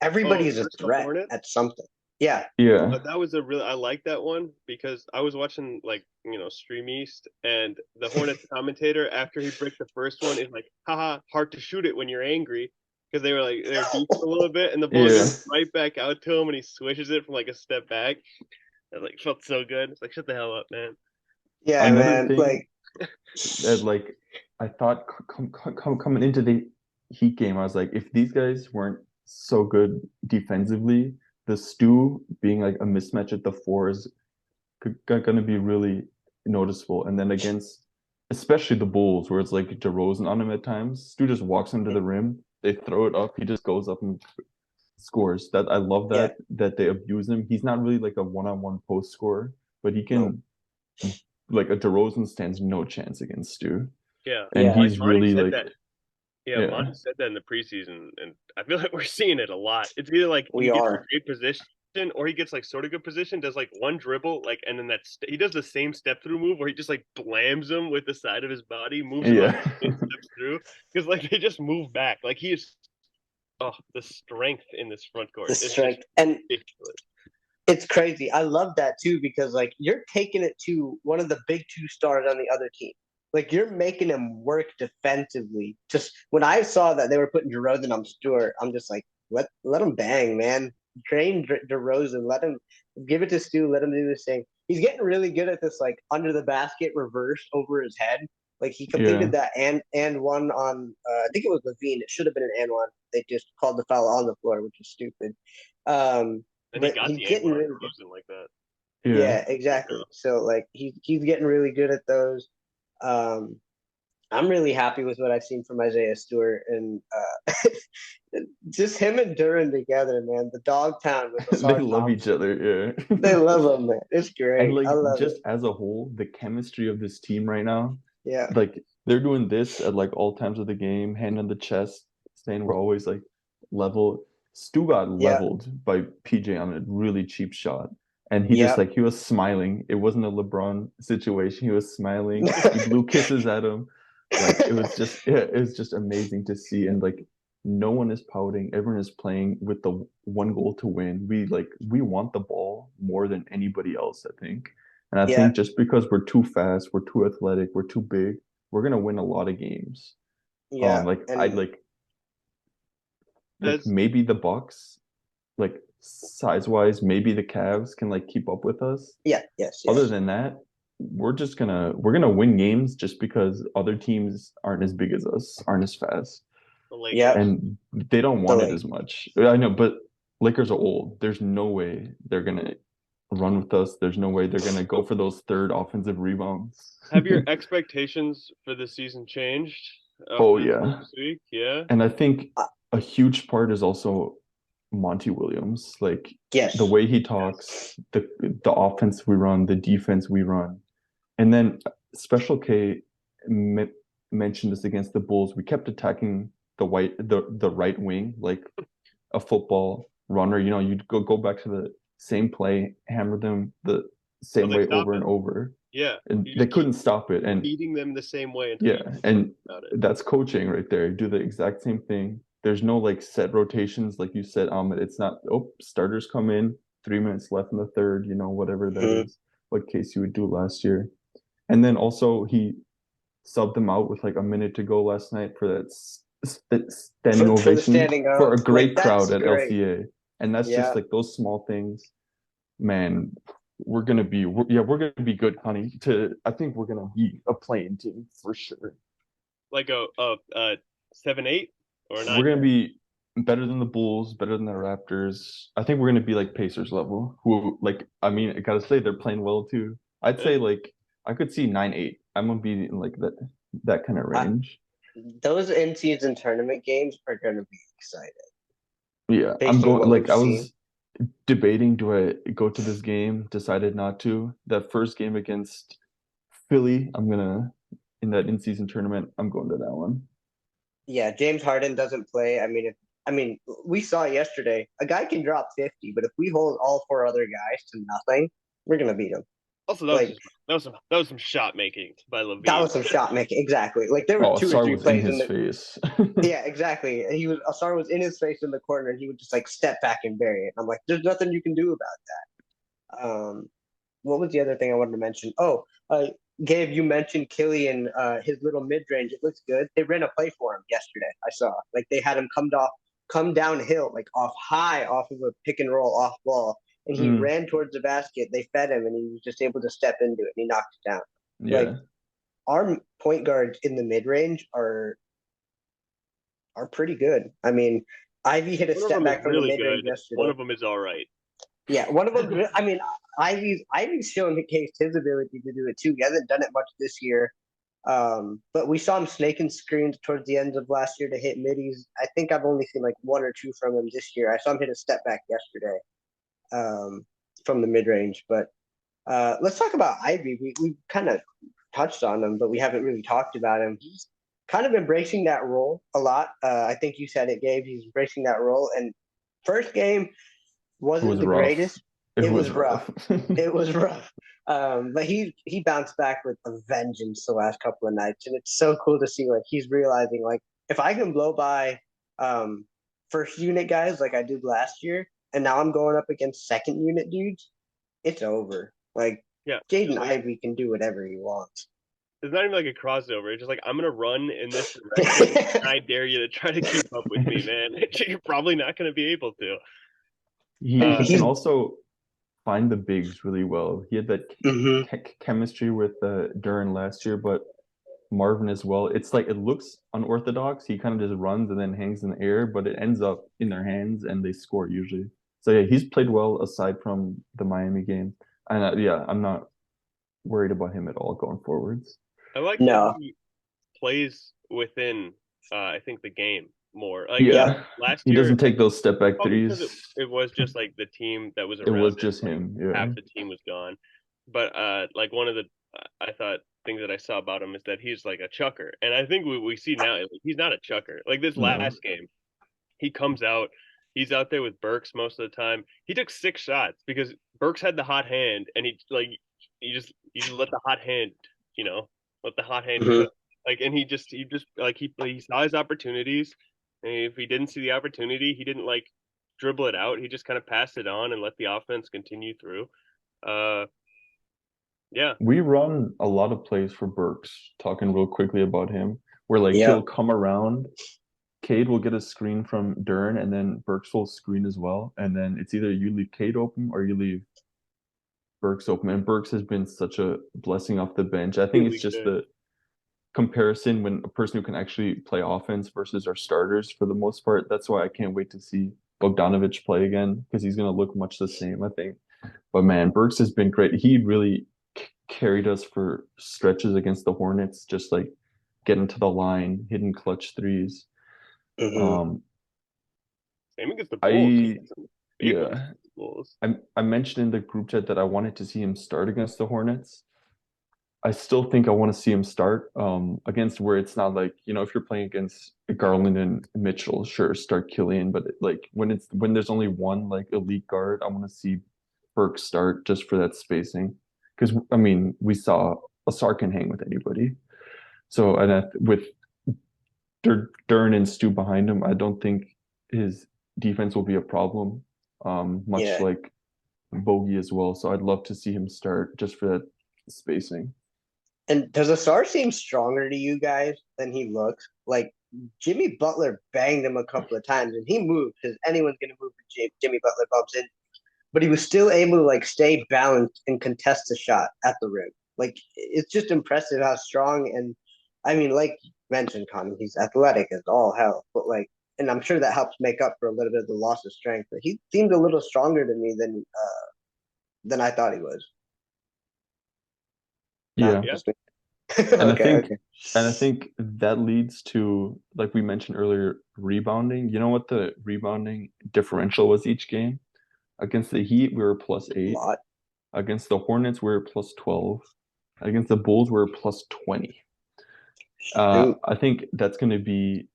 everybody's a threat at something. Yeah. Yeah. But that was I like that one because I was watching like Stream East, and the Hornets commentator after he breaks the first one is like, haha, hard to shoot it when you're angry, because they were beefing a little bit, and the ball Yeah. goes right back out to him, and he swishes it from like a step back. It like felt so good. It's like, shut the hell up, man. Yeah, Another man. thing Like, that like I thought coming into the Heat game, I was like, if these guys weren't so good defensively, the Stu being like a mismatch at the four is going to be really noticeable. And then against, especially the Bulls, where it's like DeRozan on him at times, Stu just walks under the rim, they throw it up, he just goes up and scores. That I love yeah, that they abuse him. He's not really like a one-on-one post scorer, but he no, can like a DeRozan stands no chance against Stu. Yeah, And yeah, like he's Monty really said like that. Yeah, yeah. Monty said that in the preseason, and I feel like we're seeing it a lot. It's either like we he gets a are. great position, or he gets like sort of good position, does like one dribble, like, and then he does the same step through move where he just like blams him with the side of his body, moves him up, Yeah. and steps through, because like they just move back. Like he is, oh, the strength in this front court The is just strength. And ridiculous. it's crazy. I love that too because like you're taking it to one of the big two stars on the other team. Like you're making him work defensively. Just when I saw that they were putting DeRozan on Stewart, I'm just like, let him bang, man. Train DeRozan. Let him give it to Stu. Let him do this thing. He's getting really good at this like under the basket reverse over his head. Like he Yeah. completed that and one on I think it was Levine. It should have been an and one. They just called the foul on the floor, which is stupid. And he But got he's the getting angle really on using like that. Yeah. yeah, exactly. So like he's getting really good at those. Um, I'm really happy with what I've seen from Isaiah Stewart and just him and Duran together, man. The dog town with They Asar love each Thompson. other, yeah. They love him, man. It's And great. like I love it. just as a whole, the chemistry of this team right now, Yeah, like they're doing this at like all times of the game, hand on the chest, saying we're always like level. Stu got yeah, leveled by PJ on a really cheap shot. And he just yeah. like he was smiling. It wasn't a LeBron situation. He was smiling. He blew kisses at him. Like it was just amazing to see. And like no one is pouting. Everyone is playing with the one goal to win. We want the ball more than anybody else, I think. And I Yeah, think just because we're too fast, we're too athletic, we're too big, we're gonna win a lot of games. yeah. Like I And like As maybe the Bucks, like size wise, maybe the Cavs can like keep up with us. yeah, yes, Other yes. than that, we're gonna win games just because other teams aren't as big as us, aren't as fast, the Yeah, Lakers, and they don't the want it like as much. I know, but Lakers are old. There's no way they're gonna run with us. There's no way they're gonna go for those third offensive rebounds. have your expectations for the season changed Oh after this yeah. first week? Yeah. And I think uh, a huge part is also Monty Williams, like the yes, way he talks, the offense we run, the defense we run. And then Special K me mentioned this against the Bulls. We kept attacking the right wing like a football runner. You know, you'd go back to the same play, hammer them the But same they way stop over it. and over, Yeah. and You they just keep couldn't stop it. And beating them the same way until you yeah, do and something about it. that's coaching right there. Do the exact same thing. There's no like set rotations, like you said, Amit. It's not, oh, starters come in, 3 minutes left in the third, whatever that mhm. is, what Casey would do last year. And then also he subbed them out with like a minute to go last night for that standing For the ovation standing for up, a like great crowd that's at great. LCA. And that's just Yeah, like those small things, man. We're gonna be good, honey. I think we're gonna be a playing team for sure. Like a 7-8 or a We're 9. gonna be better than the Bulls, better than the Raptors. I think we're gonna be like Pacers level. Who like I mean, I gotta say they're playing well too. I'd Yeah. say like I could see 9-8. I'm gonna be in like that kind of I, range. those in-season tournament games are going to be exciting Yeah, I'm based on going what like we've I seen. was debating, do I go to this game? Decided not to. That first game against Philly, I'm gonna in that in-season tournament, I'm going to that one. Yeah, James Harden doesn't play. I mean, we saw yesterday a guy can drop 50, but if we hold all four other guys to nothing, we're gonna beat him. Also, Like that was some shot making by that Levine. was some shot making. Exactly. Like there were Oh, two or Asar three was in plays in his the face. yeah, exactly. And Asar was in his face in the corner, and he would just like step back and bury it. I'm like, there's nothing you can do about that. What was the other thing I wanted to mention? Oh, Gabe, you mentioned Killian, his little mid range. It looks good. They ran a play for him yesterday. I saw like they had him come downhill, like off of a pick and roll off ball, and he Mm, ran towards the basket. They fed him, and he was just able to step into it, and he knocked it down. Like yeah. our point guards in the mid range are pretty good. I mean, Ivy hit a One of step them is back from the really mid range good. One yesterday. of them is all right. Yeah, one of them. I mean, Ivy's shown his ability to do it too. He hasn't done it much this year, but we saw him snaking screens towards the end of last year to hit middies. I think I've only seen like one or two from him this year. I saw him hit a step back yesterday from the mid range. But let's talk about Ivy. We kind of touched on him, but we haven't really talked about him. He's kind of embracing that role a lot. I think you said it, Gabe. He's embracing that role. And first game It wasn't was the rough. greatest. It It was was rough. rough. It was rough. But he bounced back with a vengeance the last couple of nights, and it's so cool to see like he's realizing like if I can blow by um, first unit guys like I did last year, and now I'm going up against second unit dudes, it's over. Like Yeah. Jaden Ivey can do whatever he wants. It's not even like a crossover. It's just like I'm gonna run in this direction. And I dare you to try to keep up with me, man. You're probably not gonna be able to. He can He's also find the bigs really well. He had that mhm. chemistry with Duran last year, but Marvin as well. It's like it looks unorthodox. He kind of just runs and then hangs in the air, but it ends up in their hands and they score usually. So yeah, he's played well aside from the Miami game. And yeah, I'm not worried about him at all going forwards. I like that No. he plays within I think the game more. Like Yeah. Yeah, last he year, doesn't take those step back probably because threes. it was just like the team that was It was around him, just like him. Yeah. half the team was gone. But like one of the I thought things that I saw about him is that he's like a chucker, and I think we see now like, he's not a chucker. Like this No. last game, he comes out, he's out there with Burks most of the time. He took 6 shots because Burks had the hot hand, and he like you just let the hot hand, you know, let the hot hand Mhm. cook. Like, and he just like he saw his opportunities, and if he didn't see the opportunity, he didn't like dribble it out. He just kind of passed it on and let the offense continue through. Uh, yeah, We run a lot of plays for Burks, talking real quickly about him, where like Yep. he'll come around, Cade will get a screen from Dern, and then Burks will screen as well. And then it's either you leave Cade open or you leave Burks open. And Burks has been such a blessing off the bench. I think it's really just good. the comparison when a person who can actually play offense versus our starters for the most part. That's why I can't wait to see Bogdanovich play again because he's going to look much the same, I think. But man, Burks has been great. He really carried us for stretches against the Hornets, just like getting to the line, hitting clutch threes. Mhm. Um, Same against the Bulls. He I had some big ones yeah, against the Bulls. I mentioned in the group chat that I wanted to see him start against the Hornets. I still think I want to see him start against where it's not like, if you're playing against Garland and Mitchell, sure, start Killian, but like when there's only one like elite guard, I want to see Burke start just for that spacing. Because I mean, we saw Asar can hang with anybody. So with Dern and Stu behind him, I don't think his defense will be a problem. Much Yeah. like Bogey as well. So I'd love to see him start just for that spacing. And does Asar seem stronger to you guys than he looks? Like Jimmy Butler banged him a couple of times, and he moved because anyone's going to move when Jimmy Butler bumps in. But he was still able to like stay balanced and contest the shot at the rim. Like it's just impressive how strong and I mean, like you mentioned, Coni, he's athletic as all hell. But like, and I'm sure that helps make up for a little bit of the loss of strength. But he seemed a little stronger to me than I thought he was. No, Yeah. Yeah. just me. And Okay, okay. I think that leads to, like we mentioned earlier, rebounding. You know what the rebounding differential was each game? Against the Heat, we were plus A 8. lot. Against the Hornets, we were plus 12. Against the Bulls, we were plus 20. Shoot. I think that's going to be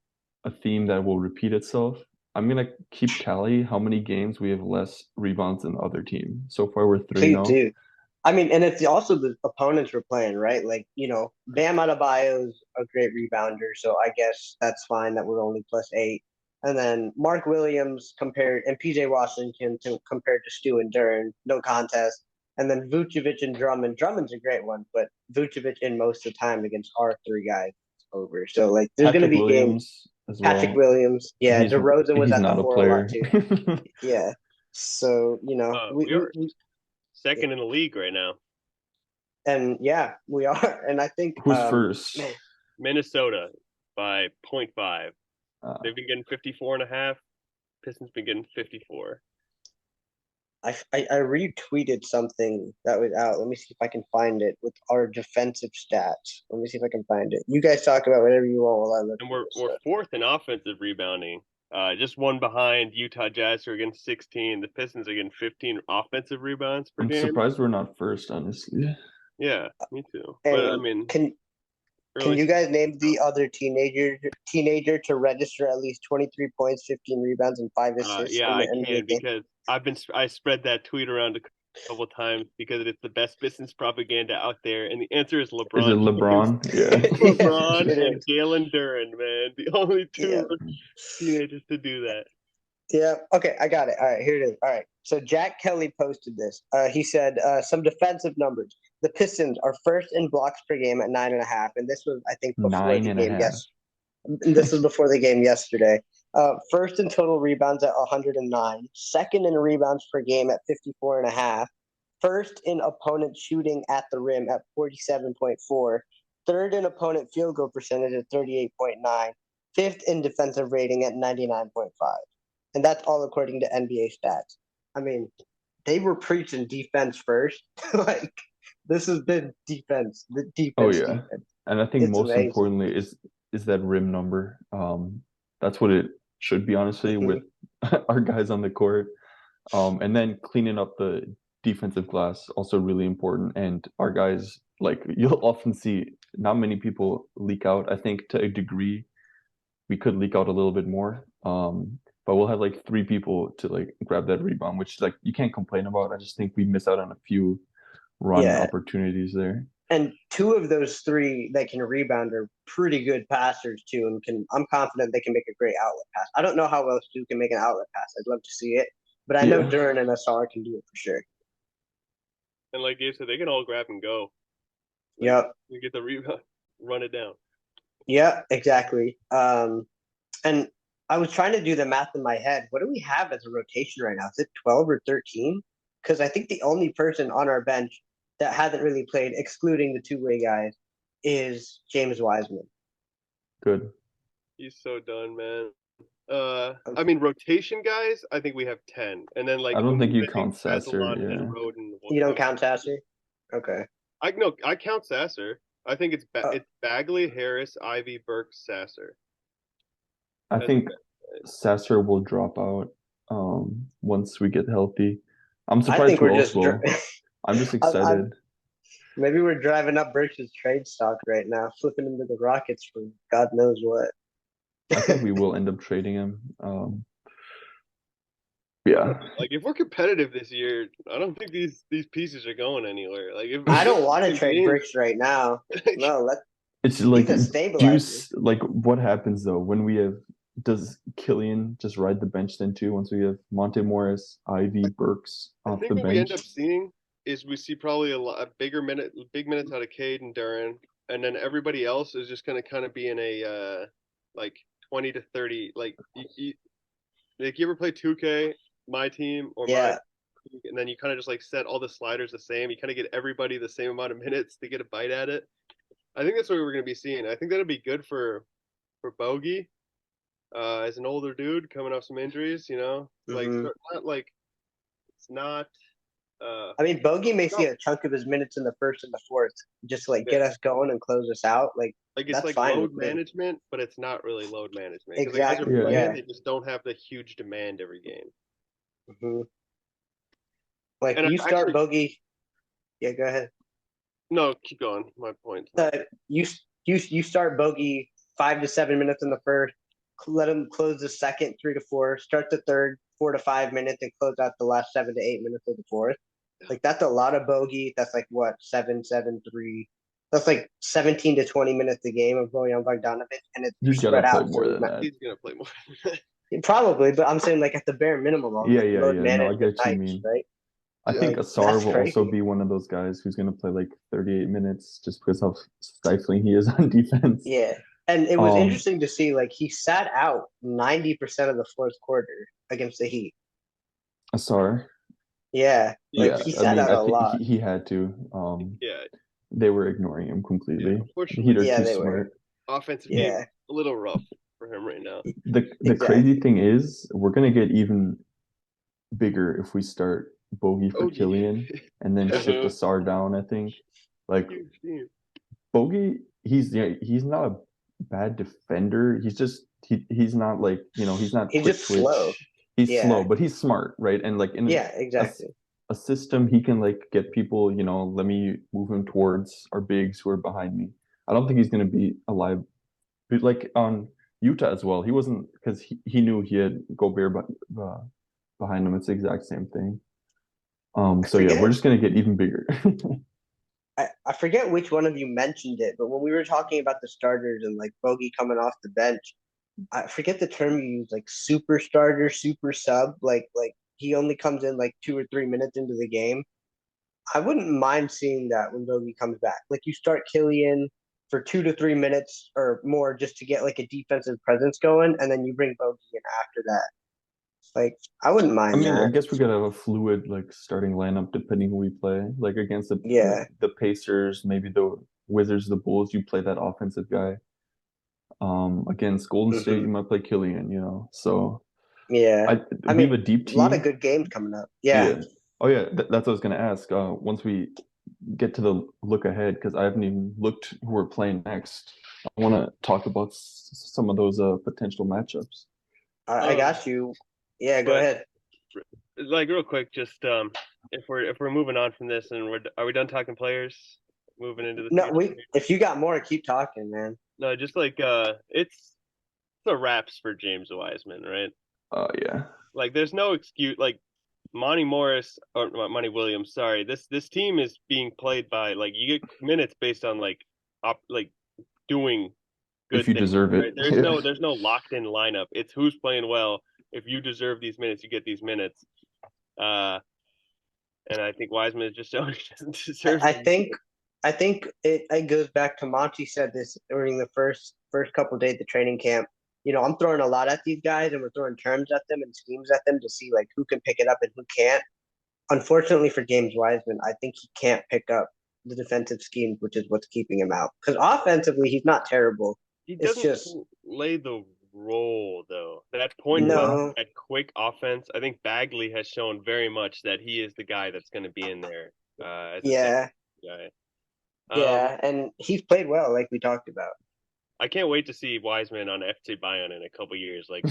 a theme that will repeat itself. I'm going to keep tally how many games we have less rebounds than the other team. So far, we're 3 Please now. do. I mean, and it's also the opponents we're playing, right? Like, Bam Adebayo's a great rebounder, so I guess that's fine that we're only +8. And then Mark Williams compared and PJ Washington compared to Stu and Duran, no contest. And then Vucevic and Drummond. Drummond's a great one, but Vucevic in most of the time against our three guys over. So like, there's going to Patrick be games. Williams as Patrick well. Williams, yeah. DeRozan was He's at the not a 4 a lot player. too. Yeah. So We are second in the league right now. and yeah, we are. And I think Who's first? man, Minnesota by 0.5. They've been getting 54.5. Pistons been getting 54. I retweeted something that was out. Let me see if I can find it with our defensive stats. Let me see if I can find it. You guys talk about whatever you want while I look. And we're fourth in offensive rebounding. Just one behind Utah Jazz, who are getting 16. The Pistons are getting 15 offensive rebounds per game. I'm surprised we're not first, honestly. Yeah, me too. And but I mean, can you guys name the other teenager to register at least 23 points, 15 rebounds, and 5 assists? Yeah, I in the can NBA game? because I spread that tweet around a couple times because it's the best Pistons propaganda out there, and the answer is LeBron. Is it LeBron? Yeah. LeBron It and is. Galen Duran, man, the only two teenagers to do that. Yeah. Okay, I got it. All right, here it is. All right. So Jack Kelly posted this. He said some defensive numbers. The Pistons are first in blocks per game at 9.5, and this was, I think, before the game. 9.5. Yes, this was before the game yesterday. First in total rebounds at 109. Second in rebounds per game at 54.5. First in opponent shooting at the rim at 47.4. Third in opponent field goal percentage at 38.9. Fifth in defensive rating at 99.5. And that's all according to NBA stats. I mean, they were preaching defense first. Like, this has been defense. The defense. Oh yeah. Defense. And I think It's most amazing. importantly is that rim number. That's what it should be, honestly, with our guys on the court. And then cleaning up the defensive glass, also really important. And our guys, like, you'll often see not many people leak out. I think to a degree, we could leak out a little bit more. But we'll have like 3 people to like grab that rebound, which like you can't complain about. I just think we miss out on a few run opportunities there. And 2 of those 3 that can rebound are pretty good passers too, and I'm confident they can make a great outlet pass. I don't know how else Stu can make an outlet pass. I'd love to see it, but I know Duran and SR can do it for sure. And like Gabe said, they can all grab and go. Like, yep. You get the rebound, run it down. Yeah, exactly. And I was trying to do the math in my head. What do we have as a rotation right now? Is it 12 or 13? Because I think the only person on our bench that hasn't really played, excluding the two-way guys, is James Wiseman. Good. He's so done, man. I mean, rotation guys, I think we have 10. And then, like, I don't think you count Sasser. And Roden. You don't count Sasser? Okay. I count Sasser. I think it's Bagley, Harris, Ivy, Burke, Sasser. I think Sasser will drop out once we get healthy. I'm surprised who else will. I'm just excited. Maybe we're driving up Burke's trade stock right now, flipping him to the Rockets for God knows what. I think we will end up trading him. Yeah. Like, if we're competitive this year, I don't think these pieces are going anywhere. Like, I don't want to trade Burks right now. No, it's like what happens though when we have? Does Killian just ride the bench then too? Once we have Monte Morris, Ivy, Burks off the bench, what we end up seeing is we see probably big minutes out of Cade and Duran, and then everybody else is just going to kind of be in a like 20 to 30. Like you ever play 2K, my team or my, and then you kind of just like set all the sliders the same. You kind of get everybody the same amount of minutes to get a bite at it. I think that's what we're going to be seeing. I think that'll be good for Bogey. As an older dude coming off some injuries, like it's not. I mean, Bogey may see a chunk of his minutes in the first and the fourth, just to, like get us going and close us out. Like it's that's like fine load management, but it's not really load management. Exactly. They just don't have the huge demand every game. Mm-hmm. Like and you start Bogey. Yeah, go ahead. No, keep going. My point. You start Bogey 5 to 7 minutes in the first. Let him close the second 3 to 4. Start the third 4 to 5 minutes and close out the last 7 to 8 minutes of the fourth. Like that's a lot of bogey. That's like what 7-7-3. That's like 17 to 20 minutes a game of Bojan Bogdanovic, and it's He's spread gotta play out. more So than that. He's gonna play more. probably, but I'm saying like at the bare minimum on Yeah, like yeah, load yeah. No, I management get what you nights, mean. right? I think Like Asar that's will also crazy. be one of those guys who's gonna play like 38 minutes just because how stifling he is on defense. Yeah. And it was Um, interesting to see like he sat out 90% of the fourth quarter against the Heat. Asar, Yeah. Like yeah, he I sat mean, out I a think lot. he had to. Yeah, They were ignoring him yeah. completely. The Heat Unfortunately, are Yeah, too they were. smart. offensive game Yeah. a little rough for him right now. The crazy Exactly. thing is, we're gonna get even bigger if we start Bogey for Bogey, Killian and then ship Asar down. I think, like huge team. Bogey, he's not a bad defender. He's not like he's not He's quick just slow. twitch. He's slow, Yeah. but he's smart, right? And like in Yeah, exactly. a system, he can like get people. Let me move him towards our bigs who are behind me. I don't think he's gonna be alive. But like on Utah as well, he wasn't because he knew he had Gobert behind him. It's the exact same thing. I So yeah, we're forget just gonna get even bigger. I forget which one of you mentioned it, but when we were talking about the starters and like Bogey coming off the bench, I forget the term you used, like super starter, super sub, like he only comes in like 2 or 3 minutes into the game. I wouldn't mind seeing that when Bogey comes back. Like you start Killian for 2 to 3 minutes or more just to get like a defensive presence going, and then you bring Bogey in after that. Like I wouldn't I mind mean, I that. guess we gotta have a fluid like starting lineup depending who we play. Like against Yeah. the Pacers, maybe the Wizards, the Bulls, you play that offensive guy. Against Golden State, Hmm. you might play Killian, So Yeah. I I we have mean, a deep a lot of team. good games coming up. Yeah. Yeah. Oh yeah, that's what I was gonna ask. Once we get to the look ahead, because I haven't even looked who we're playing next. I want to talk about some of those potential matchups. I got you. Yeah, go But ahead. like real quick, just if we're moving on from this and are we done talking players? Moving into the No, future. if you got more, keep talking, man. No, just like it's the wraps for James Wiseman, right? Yeah. Like there's no excuse. Like Monty Williams, sorry. This team is being played by like you get minutes based on like doing If good you things, deserve it. right? There's no locked in lineup. It's who's playing well. If you deserve these minutes, you get these minutes. Uh, and I think Wiseman is just showing he doesn't deserve I them. think I think it goes back to Monty said this during the first couple of days of training camp. I'm throwing a lot at these guys and we're throwing terms at them and schemes at them to see like who can pick it up and who can't. Unfortunately for James Wiseman, I think he can't pick up the defensive schemes, which is what's keeping him out. Because offensively, he's not terrible. He It's doesn't just lay the role though. That point Yeah. guard, no, that quick offense. I think Bagley has shown very much that he is the guy that's going to be in there as a second yeah, guy. yeah, and he's played well, like we talked about. I can't wait to see Wiseman on FC Bayern in a couple years, like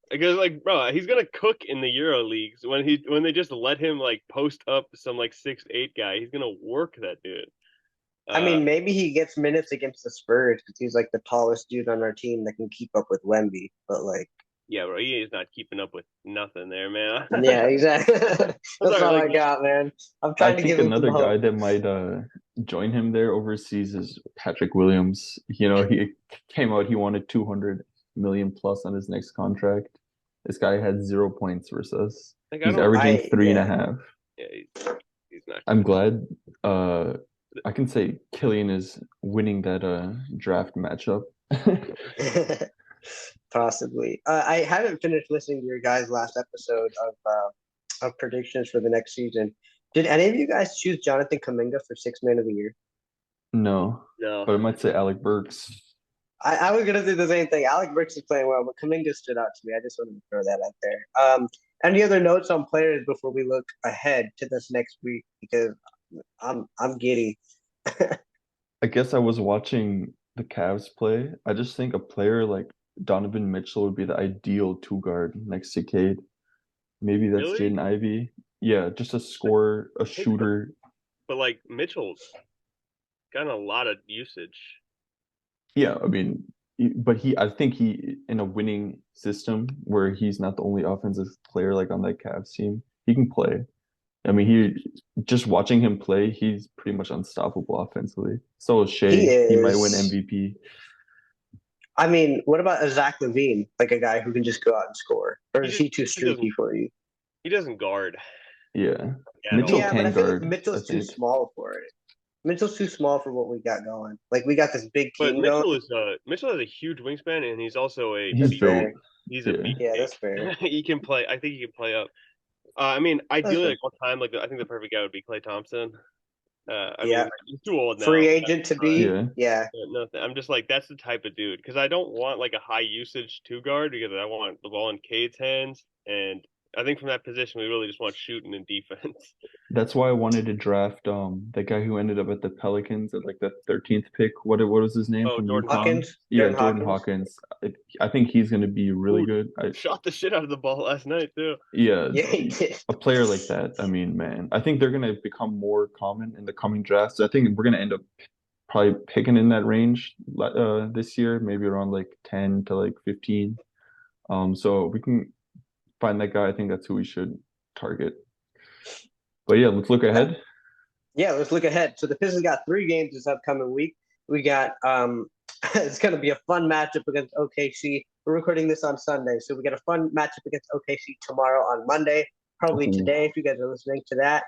because like bro, he's gonna cook in the Euro leagues when they just let him like post up some like 6'8" guy. He's gonna work that dude. I Uh, mean, maybe he gets minutes against the Spurs because he's like the tallest dude on our team that can keep up with Wemby. But like, yeah, bro, he is not keeping up with nothing there, man. yeah, exactly. I'm That's sorry, all like I got, man. I'm I trying to think give him some another guy hope. that might join him there overseas is Patrick Williams. He came out, he wanted 200 million plus on his next contract. This guy had 0 points versus us. I He's don't. averaging I three and a yeah. half. Yeah, he's not. I'm glad I can say Killian is winning that draft matchup. Possibly. I haven't finished listening to your guys' last episode of predictions for the next season. Did any of you guys choose Jonathan Kuminga for Sixth Man of the Year? No, No. but I might say Alec Burks. I was gonna do the same thing. Alec Burks is playing well, but Kuminga stood out to me. I just wanted to throw that out there. Any other notes on players before we look ahead to this next week? Because I'm giddy. I guess I was watching the Cavs play. I just think a player like Donovan Mitchell would be the ideal two guard next to Cade. Maybe that's Really? Jaden Ivey. Yeah, just a scorer, a shooter. But like Mitchell's got a lot of usage. Yeah, I mean, but I think he, in a winning system where he's not the only offensive player like on that Cavs team, he can play. I mean, just watching him play, he's pretty much unstoppable offensively. So is He Shea. He might win is. MVP. I mean, what about a Zach Levine, like a guy who can just go out and score, or He is just he too he doesn't streaky for you? he doesn't guard Yeah. at Mitchell all. Yeah, but I can feel like guard, I Mitchell's too think. small for it. Mitchell's too small for what we got going. Like we got this big But team going. Mitchell has a huge wingspan, and he's also a He's That's built. fair. he's a Yeah. beat. Yeah, that's fair. He can play. I think he can play up. I mean, ideally, fair. like all time, like I think the perfect guy would be Klay Thompson. I Yeah. mean, he's too old now. Free agent to be. Yeah. Yeah. Nothing. I'm just like that's the type of dude because I don't want like a high usage two guard because I want the ball in Cade's hands, and I think from that position we really just want shooting and defense. That's why I wanted to draft the guy who ended up at the Pelicans at like the 13th pick. What was his name Oh, from Jordan UConn? Hawkins. Yeah, Jordan Hawkins. I think he's going to be really Ooh, good. Shot the shit out of the ball last night too. Yeah, Yeah, he did. a player like that. I mean, man, I think they're going to become more common in the coming drafts. I think we're going to end up probably picking in that range this year, maybe around like 10 to like 15. So we can find that guy. I think that's who we should target. But yeah, let's look ahead. Yeah, let's look ahead. So the Pistons got 3 games this upcoming week. We got it's gonna be a fun matchup against OKC. We're recording this on Sunday, so we got a fun matchup against OKC tomorrow on Monday, probably Ooh. today if you guys are listening to that.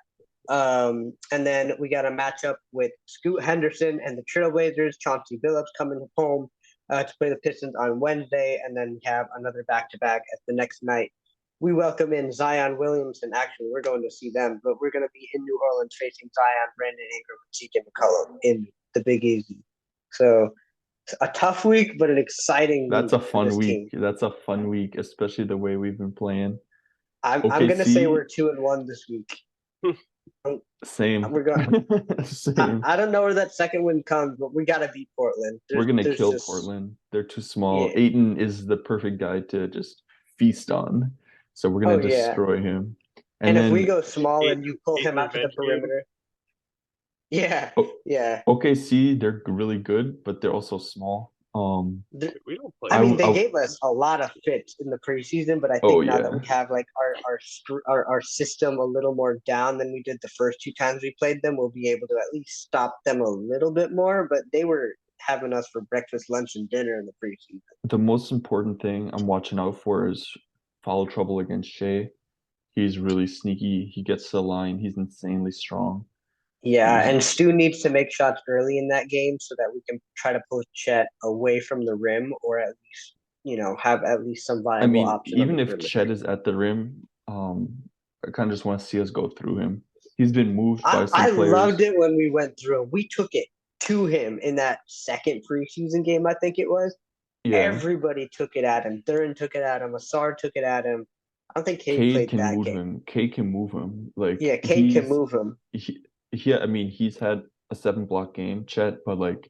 And then we got a matchup with Scoot Henderson and the Trailblazers. Chauncey Billups coming home to play the Pistons on Wednesday, and then we have another back-to-back at the next night. We welcome in Zion Williamson. Actually, we're going to see them, but we're going to be in New Orleans facing Zion, Brandon Ingram, and TJ McCollum in the Big Easy. So a tough week, but an exciting That's week a fun week. team. That's a fun week, especially the way we've been playing. I'm going to say we're 2-1 this week. Same. We're going. Same. I don't know where that second win comes, but we got to beat Portland. We're going to kill Portland. They're too small. Yeah. Ayton is the perfect guy to just feast on. So we're going to destroy him. And if we go small and you pull him out to the perimeter. Yeah. Yeah. OKC, they're really good, but they're also small. We don't play. I mean, they gave us a lot of fits in the preseason, but I think now that we have like our system a little more down than we did the first 2 times we played them, we'll be able to at least stop them a little bit more. But they were having us for breakfast, lunch, and dinner in the preseason. The most important thing I'm watching out for is foul trouble against Shea. He's really sneaky. He gets to the line. He's insanely strong. Yeah, and Stu needs to make shots early in that game so that we can try to push Chet away from the rim, or at least, have at least some viable option. Even if Chet is at the rim, I kind of just want to see us go through him. He's been moved by some players. I loved it when we went through him. We took it to him in that second preseason game, I think it was. Yeah. Everybody took it at him. Thurin took it at him. Assar took it at him. I don't think Cade played can that move game. Him. Cade can move him. Cade can move him. He's had a 7-block game, Chet, but like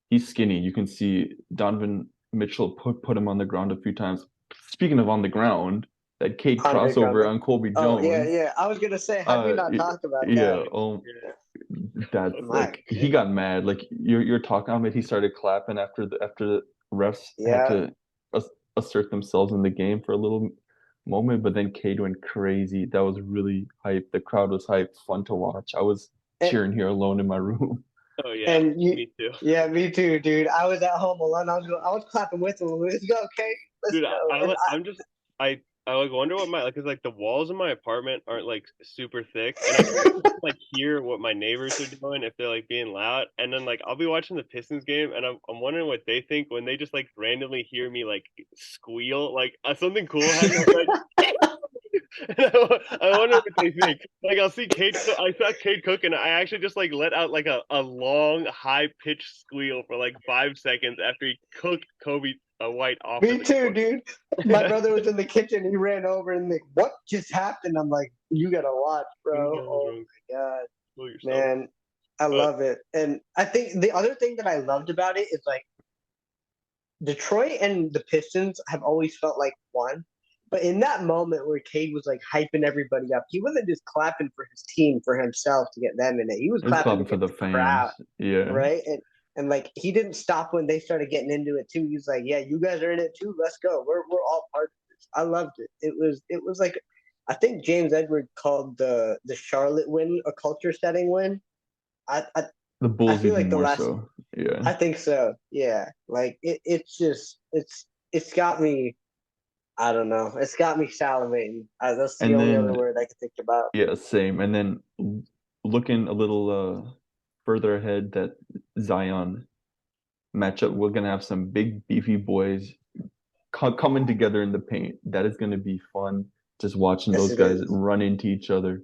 he's skinny. You can see Donovan Mitchell put him on the ground a few times. Speaking of on the ground, that Cade crossover on Colby Jones. Yeah. I was gonna say, how do you not talk about that? That's like he got mad. Like you're talking about it. He started clapping after the refs had to assert themselves in the game for a little moment, but then Cade went crazy. That was really hype. The crowd was hype, fun to watch. I was cheering here alone in my room. Oh yeah, me too. Yeah, me too, dude. I was at home alone. I was clapping with him. Let's go, Cade. Let's go. I like wonder what because like the walls in my apartment aren't like super thick, and I can like hear what my neighbors are doing if they're like being loud, and then like I'll be watching the Pistons game, and I'm wondering what they think when they just like randomly hear me like squeal, like something cool happens. I wonder what they think. Like I saw Cade cook, and I actually just like let out like a long high pitched squeal for like 5 seconds after he cooked Kobe White off. Me too, dude. My brother was in the kitchen. He ran over and like, what just happened? I'm like, you gotta watch, bro. Oh my god, man, I love it. And I think the other thing that I loved about it is like Detroit and the Pistons have always felt like one. But in that moment where Cade was like hyping everybody up, he wasn't just clapping for his team, for himself to get them in it. He was clapping for the fans. Crowd, yeah. Right? And like he didn't stop when they started getting into it too. He was like, "Yeah, you guys are in it too. Let's go. We're all part of this." I loved it. It was like I think James Edward called the Charlotte win a culture setting win. I The Bulls feel like even the more last. so. Yeah. I think so. Yeah, like it's got me. I don't know. It's got me salivating. That's the And only other then word I can think about. yeah, same. And then looking a little further ahead, that Zion matchup, we're gonna have some big beefy boys coming together in the paint. That is gonna be fun. Just watching Yes, those it guys is. run into each other,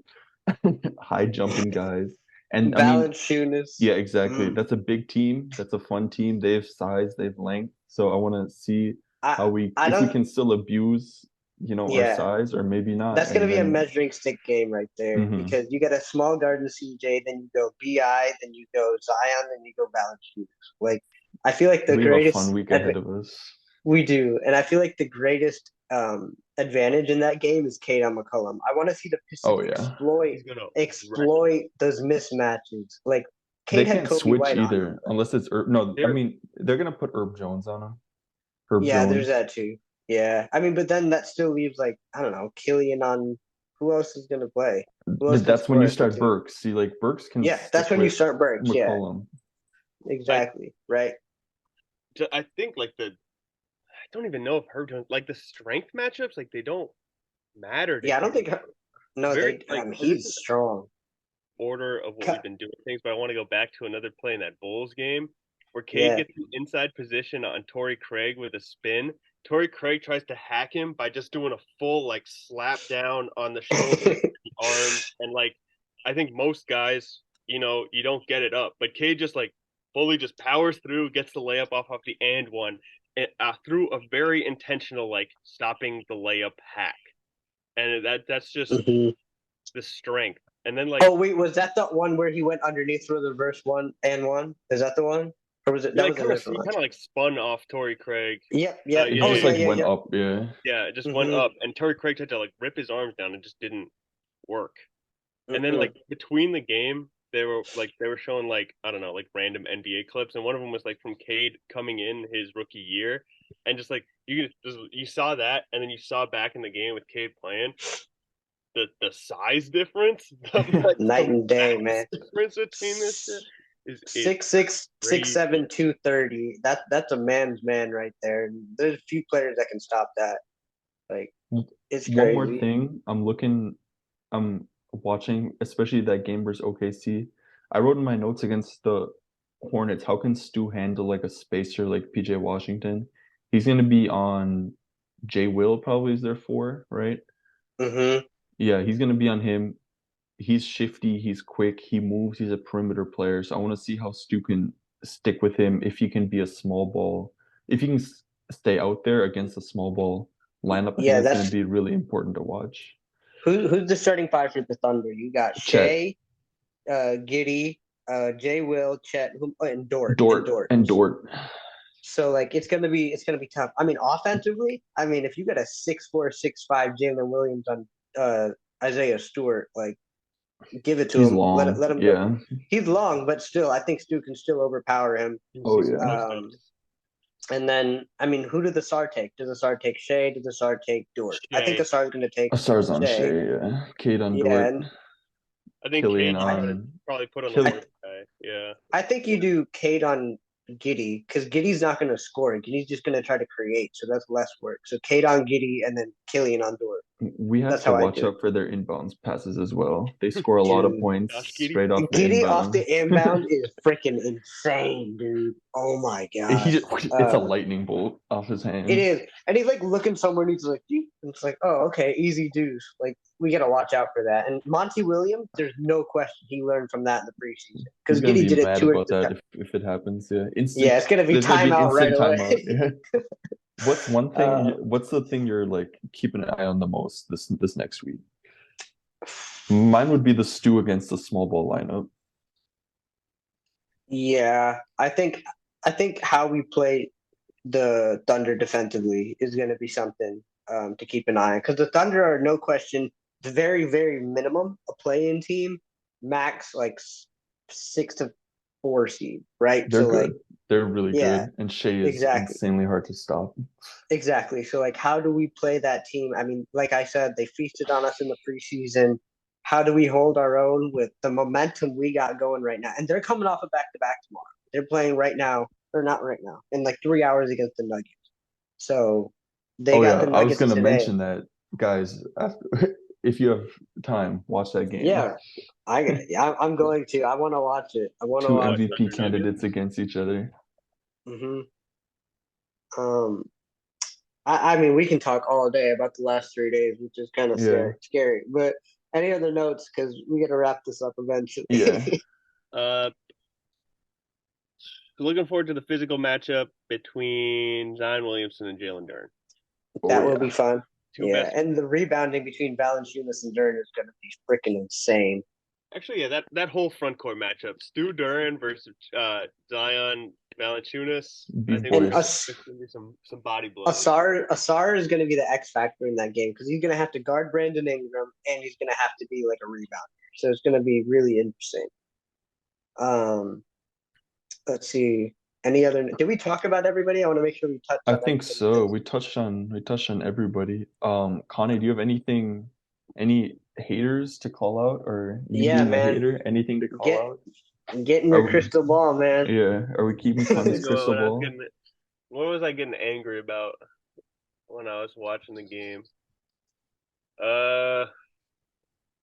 high jumping guys. And I mean, Valanciunas. yeah, exactly. Mm. That's a big team. That's a fun team. They have size, they have length. So I want to see I how we, I if we don't. can still abuse, our Yeah, size, or maybe not. that's gonna And be a then, measuring stick game right there mhm, because you get a small guard in CJ, then you go Bi, then you go Zion, then you go Valanciunas. Like I feel like the we have a fun greatest week ahead of us. we do, and I feel like the greatest advantage in that game is Kate McCollum. I want to see the Pistons Oh yeah, He's gonna wreck it. exploit those mismatches. Like they Kate had can't Kobe switch White on him. either unless it's no. I They're mean, they're gonna put Herb Jones on him. Herb Yeah, there's Jones. that too. Yeah, I mean, but then that still leaves like I don't know, Killian on. Who else is gonna play? Who else can That's when score you at the start two? Burks. See, like Burks can Yeah, stick that's when you with start Burks. Yeah, McCollum. I exactly. Right. I think like I don't even know if like the strength matchups like they don't matter to Yeah, I don't him. think. No, Very they. like and this He's is strong. order of what we've been doing things, but I want to go back to another play in that Bulls game where Cade Yeah. gets an inside position on Torrey Craig with a spin. Torrey Craig tries to hack him by just doing a full like slap down on the shoulder, the arm, and like I think most guys, you don't get it up, but Cade just like fully just powers through, gets the layup off the and one, and through a very intentional like stopping the layup hack, and that's just Mhm. the strength. And then Oh like wait, was that the one where he went underneath for the reverse 1-and-1? Is that the one, or was it? he That like was a kind of different he one. kind of like spun off Torrey Craig. Yep. Yep. It Oh just yeah. like Yeah. went Yep. up. Yeah. Yeah, it just went Mhm. up, and Torrey Craig tried to like rip his arms down, and just didn't work. And then Mhm. like between the game, they were showing like I don't know like random NBA clips, and one of them was like from Cade coming in his rookie year, and just like you saw that, and then you saw back in the game with Cade playing the size difference, like Night the and day, mass man. difference between this shit is 6'6", crazy. 6'7", 230. That's a man's man right there. And there's a few players that can stop that. Like it's One more crazy. thing, I'm watching, especially that game versus OKC. I wrote in my notes against the Hornets, how can Stu handle like a spacer like PJ Washington? He's gonna be on Jay Will probably is their four, right? Hmm. Yeah, he's gonna be on him. He's shifty, he's quick, he moves, he's a perimeter player. So I want to see how Stu can stick with him if he can be a small ball. If he can stay out there against a small ball lineup, I think Yeah, that's going to that's be really important to watch. who's the starting five for the Thunder. You got Chet, Shea, Giddy, Jay Will, Chet, and Dort and Dort, Dort. and Dort. So like it's gonna be tough. I mean, offensively, I mean, if you got a 6'4", 6'5" Jalen Williams on Isaiah Stewart, like give it to He's him. long. Let him go. Yeah. He's long, but still, I think Stu can still overpower him. Oh, He's yeah. And then, I mean, who did the SAR take? Does the SAR take Shea? Does the SAR take Dort? I think the Shea. SAR is going to take Asar's on Shea. Shea, yeah. Cade on Yeah, Dort. and I think Killian Cade you on probably put on the Killian. fourth guy. Yeah. I think you do Cade on Giddy because Giddy's not going to score. Giddy's just going to try to create, so that's less work. So Cade on Giddy and then Killian on Dort. We have That's to how I watch do it. out for their inbounds passes as well. They score a lot of Dude, points Josh Giddey. straight off the Giddy off the inbounds. inbound is freaking insane, dude. Oh my He god. just, it's a lightning bolt off his It hands. is, and he's like looking somewhere, and he's like, "Dee." And it's like, oh, okay, easy deuce. Like we got to watch out for that. And Monty Williams, there's no question he learned from that in the preseason He's because gonna Giddy be did it mad two. about that if it happens. Yeah, Yeah, it's gonna be There's gonna be an timeout right instant timeout. away. Yeah. What's one thing? uh, What's the thing you're like keeping an eye on the most this next week? Mine would be the Stu against the small ball lineup. yeah, I think how we play the Thunder defensively is going to be something to keep an eye on because the Thunder are no question the very very minimum a play-in team, max like 6 to 4 seed, right? They're So like good. They're really Yeah, good, and Shea is exactly. insanely hard to stop. Exactly. So, like, how do we play that team? I mean, like I said, they feasted on us in the preseason. How do we hold our own with the momentum we got going right now? And they're coming off a back-to-back tomorrow. They're playing right now, or not right now, in like 3 hours against the Nuggets. So they Oh got yeah, the I was Nuggets gonna today. mention that, guys. After, if you have time, watch that game. Yeah, I'm going to. I want to watch it. I want to Two watch it. MVP candidates against each other. Hmm. Um, I mean, we can talk all day about the last 3 days, which is kind of Yeah, scary. But any other notes? Because we got to wrap this up eventually. yeah. Uh, looking forward to the physical matchup between Zion Williamson and Jalen Duren. That Oh will yeah. be fun. Two Yeah, best. and the rebounding between Valanciunas and Durant is going to be freaking insane. Actually, yeah, that whole front court matchup, Stu Duren versus Zion Valanciunas. I Beast think And boys. there's gonna be some body blows. Asar is going to be the X factor in that game because he's going to have to guard Brandon Ingram and he's going to have to be like a rebounder. So it's going to be really interesting. Let's see. Any other? Did we talk about everybody? I want to make sure we touch I on think everybody. so. We touched on everybody. Connie, do you have any haters to call out, or you Yeah, being a man. hater, anything to call Get out? get in your crystal ball, man. Yeah, are we keeping Connie's crystal ball? What was I getting angry about when I was watching the game?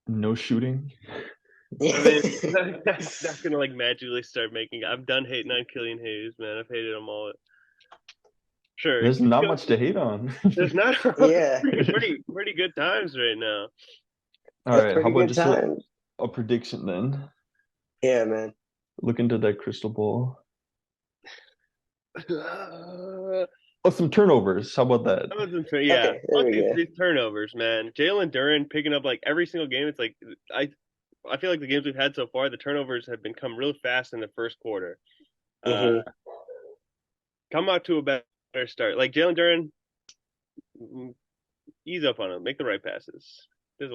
No shooting. I mean, that's not gonna like magically start making. I'm done hating on Killian Hayes, man. I've hated them all. Sure, There's not much to hate on. there's not Yeah. pretty good times right now. All That's right, how pretty about good just times. a prediction then? Yeah, man. Look into that crystal ball. Oh, some turnovers. How about that? Yeah, Okay, there we go. these turnovers, man. Jalen Duren picking up like every single game. It's like I feel like the games we've had so far, the turnovers have been come real fast in the first quarter. Mhm. Come out to a better start. Like Jalen Duren, ease up on him, make the right passes.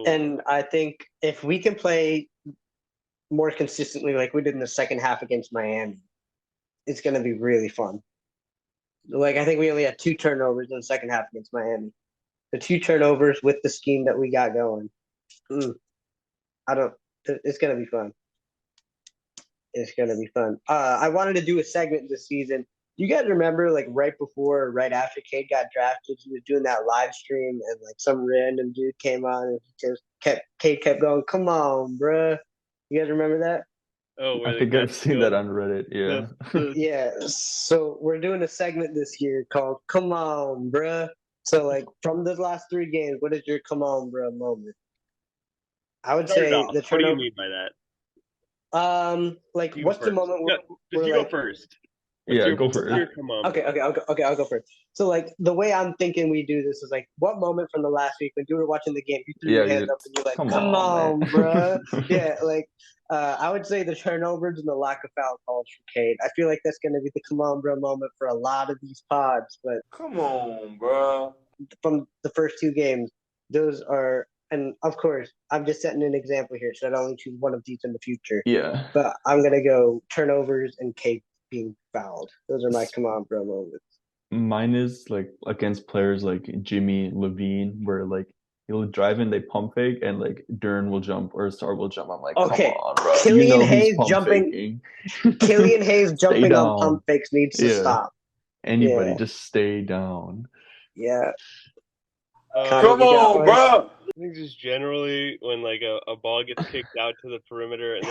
And I think if we can play more consistently like we did in the second half against Miami, it's going to be really fun. Like, I think we only had 2 turnovers in the second half against Miami. The 2 turnovers with the scheme that we got going. It's going to be fun. It's going to be fun. I wanted to do a segment this season. You guys remember, like, right before or right after Cade got drafted, he was doing that live stream, and, like, some random dude came on and Cade kept going, "Come on, bruh." You guys remember that? Oh, I think I've seen that on Reddit. Yeah. Yeah. So we're doing a segment this year called "Come On, Bruh." So, like, from the last 3 games, what is your "Come On, Bruh" moment? I would say the What do you mean by that? like, You what's go the first. moment No, where you like, go first. Yeah, go for it. Come on. okay, I'll go first. So, like, the way I'm thinking we do this is like, what moment from the last week when you were watching the game, you threw your hand up and you're like, come "Come on, man." bruh." Yeah, like, I would say the turnovers and the lack of foul calls for Cade. I feel like that's going to be the "Come on, bruh" moment for a lot of these pods. But Come on, bro. from the first 2 games, those are, and of course, I'm just setting an example here, so I only choose one of these in the future. Yeah. But I'm going to go turnovers and Cade being fouled. Those are my "Come on, bro" moments. Mine is like against players like Jimmy Levine, where like he'll drive in, they pump fake, and like Dern will jump or Star will jump. I'm like, Okay, come on, bro. Killian He's Hayes pump jumping. faking. Killian Hayes Stay jumping on down. pump fakes needs to stop. Anybody, Yeah. just stay down. Yeah. Come on, bro. I think just generally when like a ball gets kicked out to the perimeter and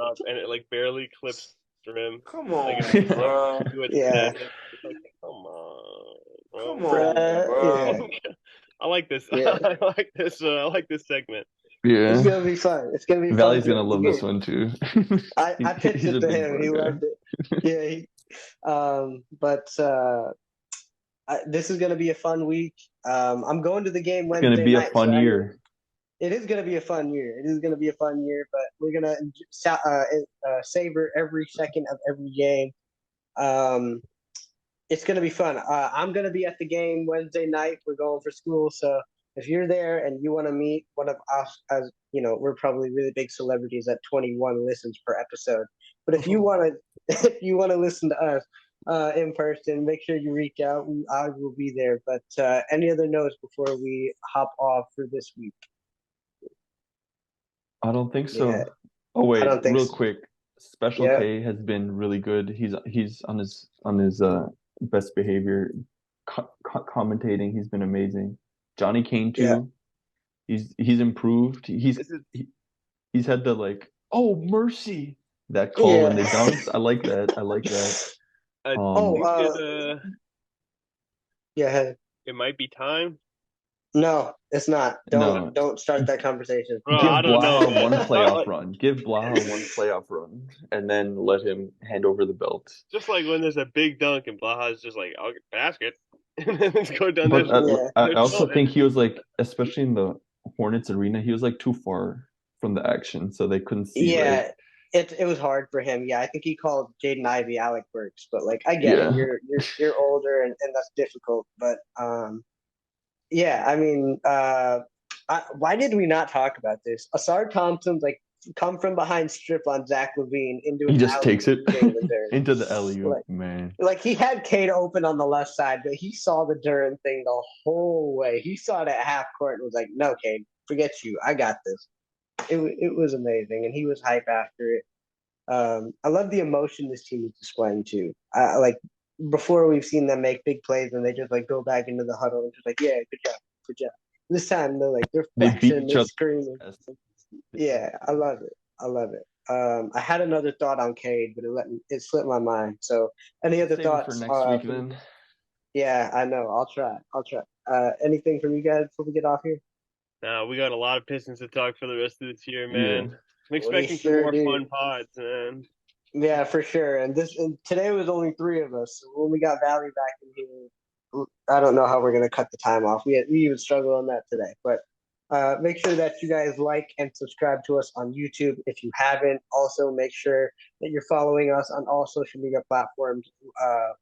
up and it like barely clips the rim. Come on, like, bro. Yeah. It's like, come on, bro. Come on, bro. Yeah. I like this. Yeah. I like this. I like this segment. Yeah. It's gonna be fun. It's gonna be Valley's fun. gonna love this one too. I pitched He's it a to big him. He bro guy. loved it. Yeah. But this is gonna be a fun week. I'm going to the game It's Wednesday gonna be a night, fun year. It is going to be a fun year. It is going to be a fun year, but we're going to savor every second of every game. It's going to be fun. I'm going to be at the game Wednesday night. We're going for school, so if you're there and you want to meet one of us, as you know, we're probably really big celebrities at 21 listens per episode. But if you want to, if you want to listen to us, in person. Make sure you reach out. I will be there. But any other notes before we hop off for this week? I don't think so. Yeah, Oh I wait, don't think real so. quick. Special Yeah, K has been really good. He's on his best behavior, commentating. He's been amazing. Johnny Kane yeah, too. He's improved. This is He's had the like, oh mercy, that call when yeah. they dunks. I like that. I like that. I Oh, think yeah. it might be time. No, it's not. No, Don't start that conversation. Bro, give I don't know, Blaha man. one It's not playoff like, run. Give Blaha one playoff run, and then let him hand over the belt. just like when there's a big dunk and Blaha's just like, I'll get basket. And then let's go down But there. Yeah, I also think he was like, especially in the Hornets arena, he was like too far from the action, so they couldn't see right. yeah. It was hard for him. Yeah, I think he called Jaden Ivey Alec Burks, but like I get it. Yeah. You're older and that's difficult. But yeah, I mean, why did we not talk about this? Asar Thompson's like come from behind strip on Zach LaVine into He an just alley takes it with Jalen Duren. into the alley-oop, Like, man. like he had Cade open on the left side, but he saw the Duren thing the whole way. He saw it at half court and was like, "No, Cade, forget you. I got this." It was amazing, and he was hype after it. I love the emotion this team is displaying too. Like before, we've seen them make big plays and they just like go back into the huddle and just like, "Yeah, good job, good job." This time they're They beat flexing, each they're other. screaming. Yeah, I love it. I love it. I had another thought on Cade, but it slipped my mind. So, any other Save it thoughts? for next week then. Yeah, I know. I'll try. Anything from you guys before we get off here? Nah, we got a lot of Pistons to talk for the rest of this year, man. Yeah. I'm expecting sure some more do. fun pods, man. Yeah, for sure. And today was only three of us. So when we got Valley back in here, I don't know how we're gonna cut the time off. We even struggled on that today. But make sure that you guys like and subscribe to us on YouTube if you haven't. Also, make sure that you're following us on all social media platforms.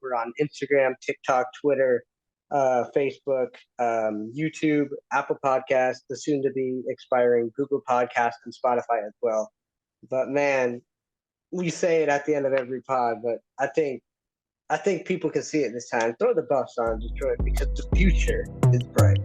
We're on Instagram, TikTok, Twitter, Facebook, YouTube, Apple Podcasts, the soon-to-be expiring Google Podcast, and Spotify as well. But man, we say it at the end of every pod, but I think people can see it this time. Throw the Buffs on Detroit because the future is bright.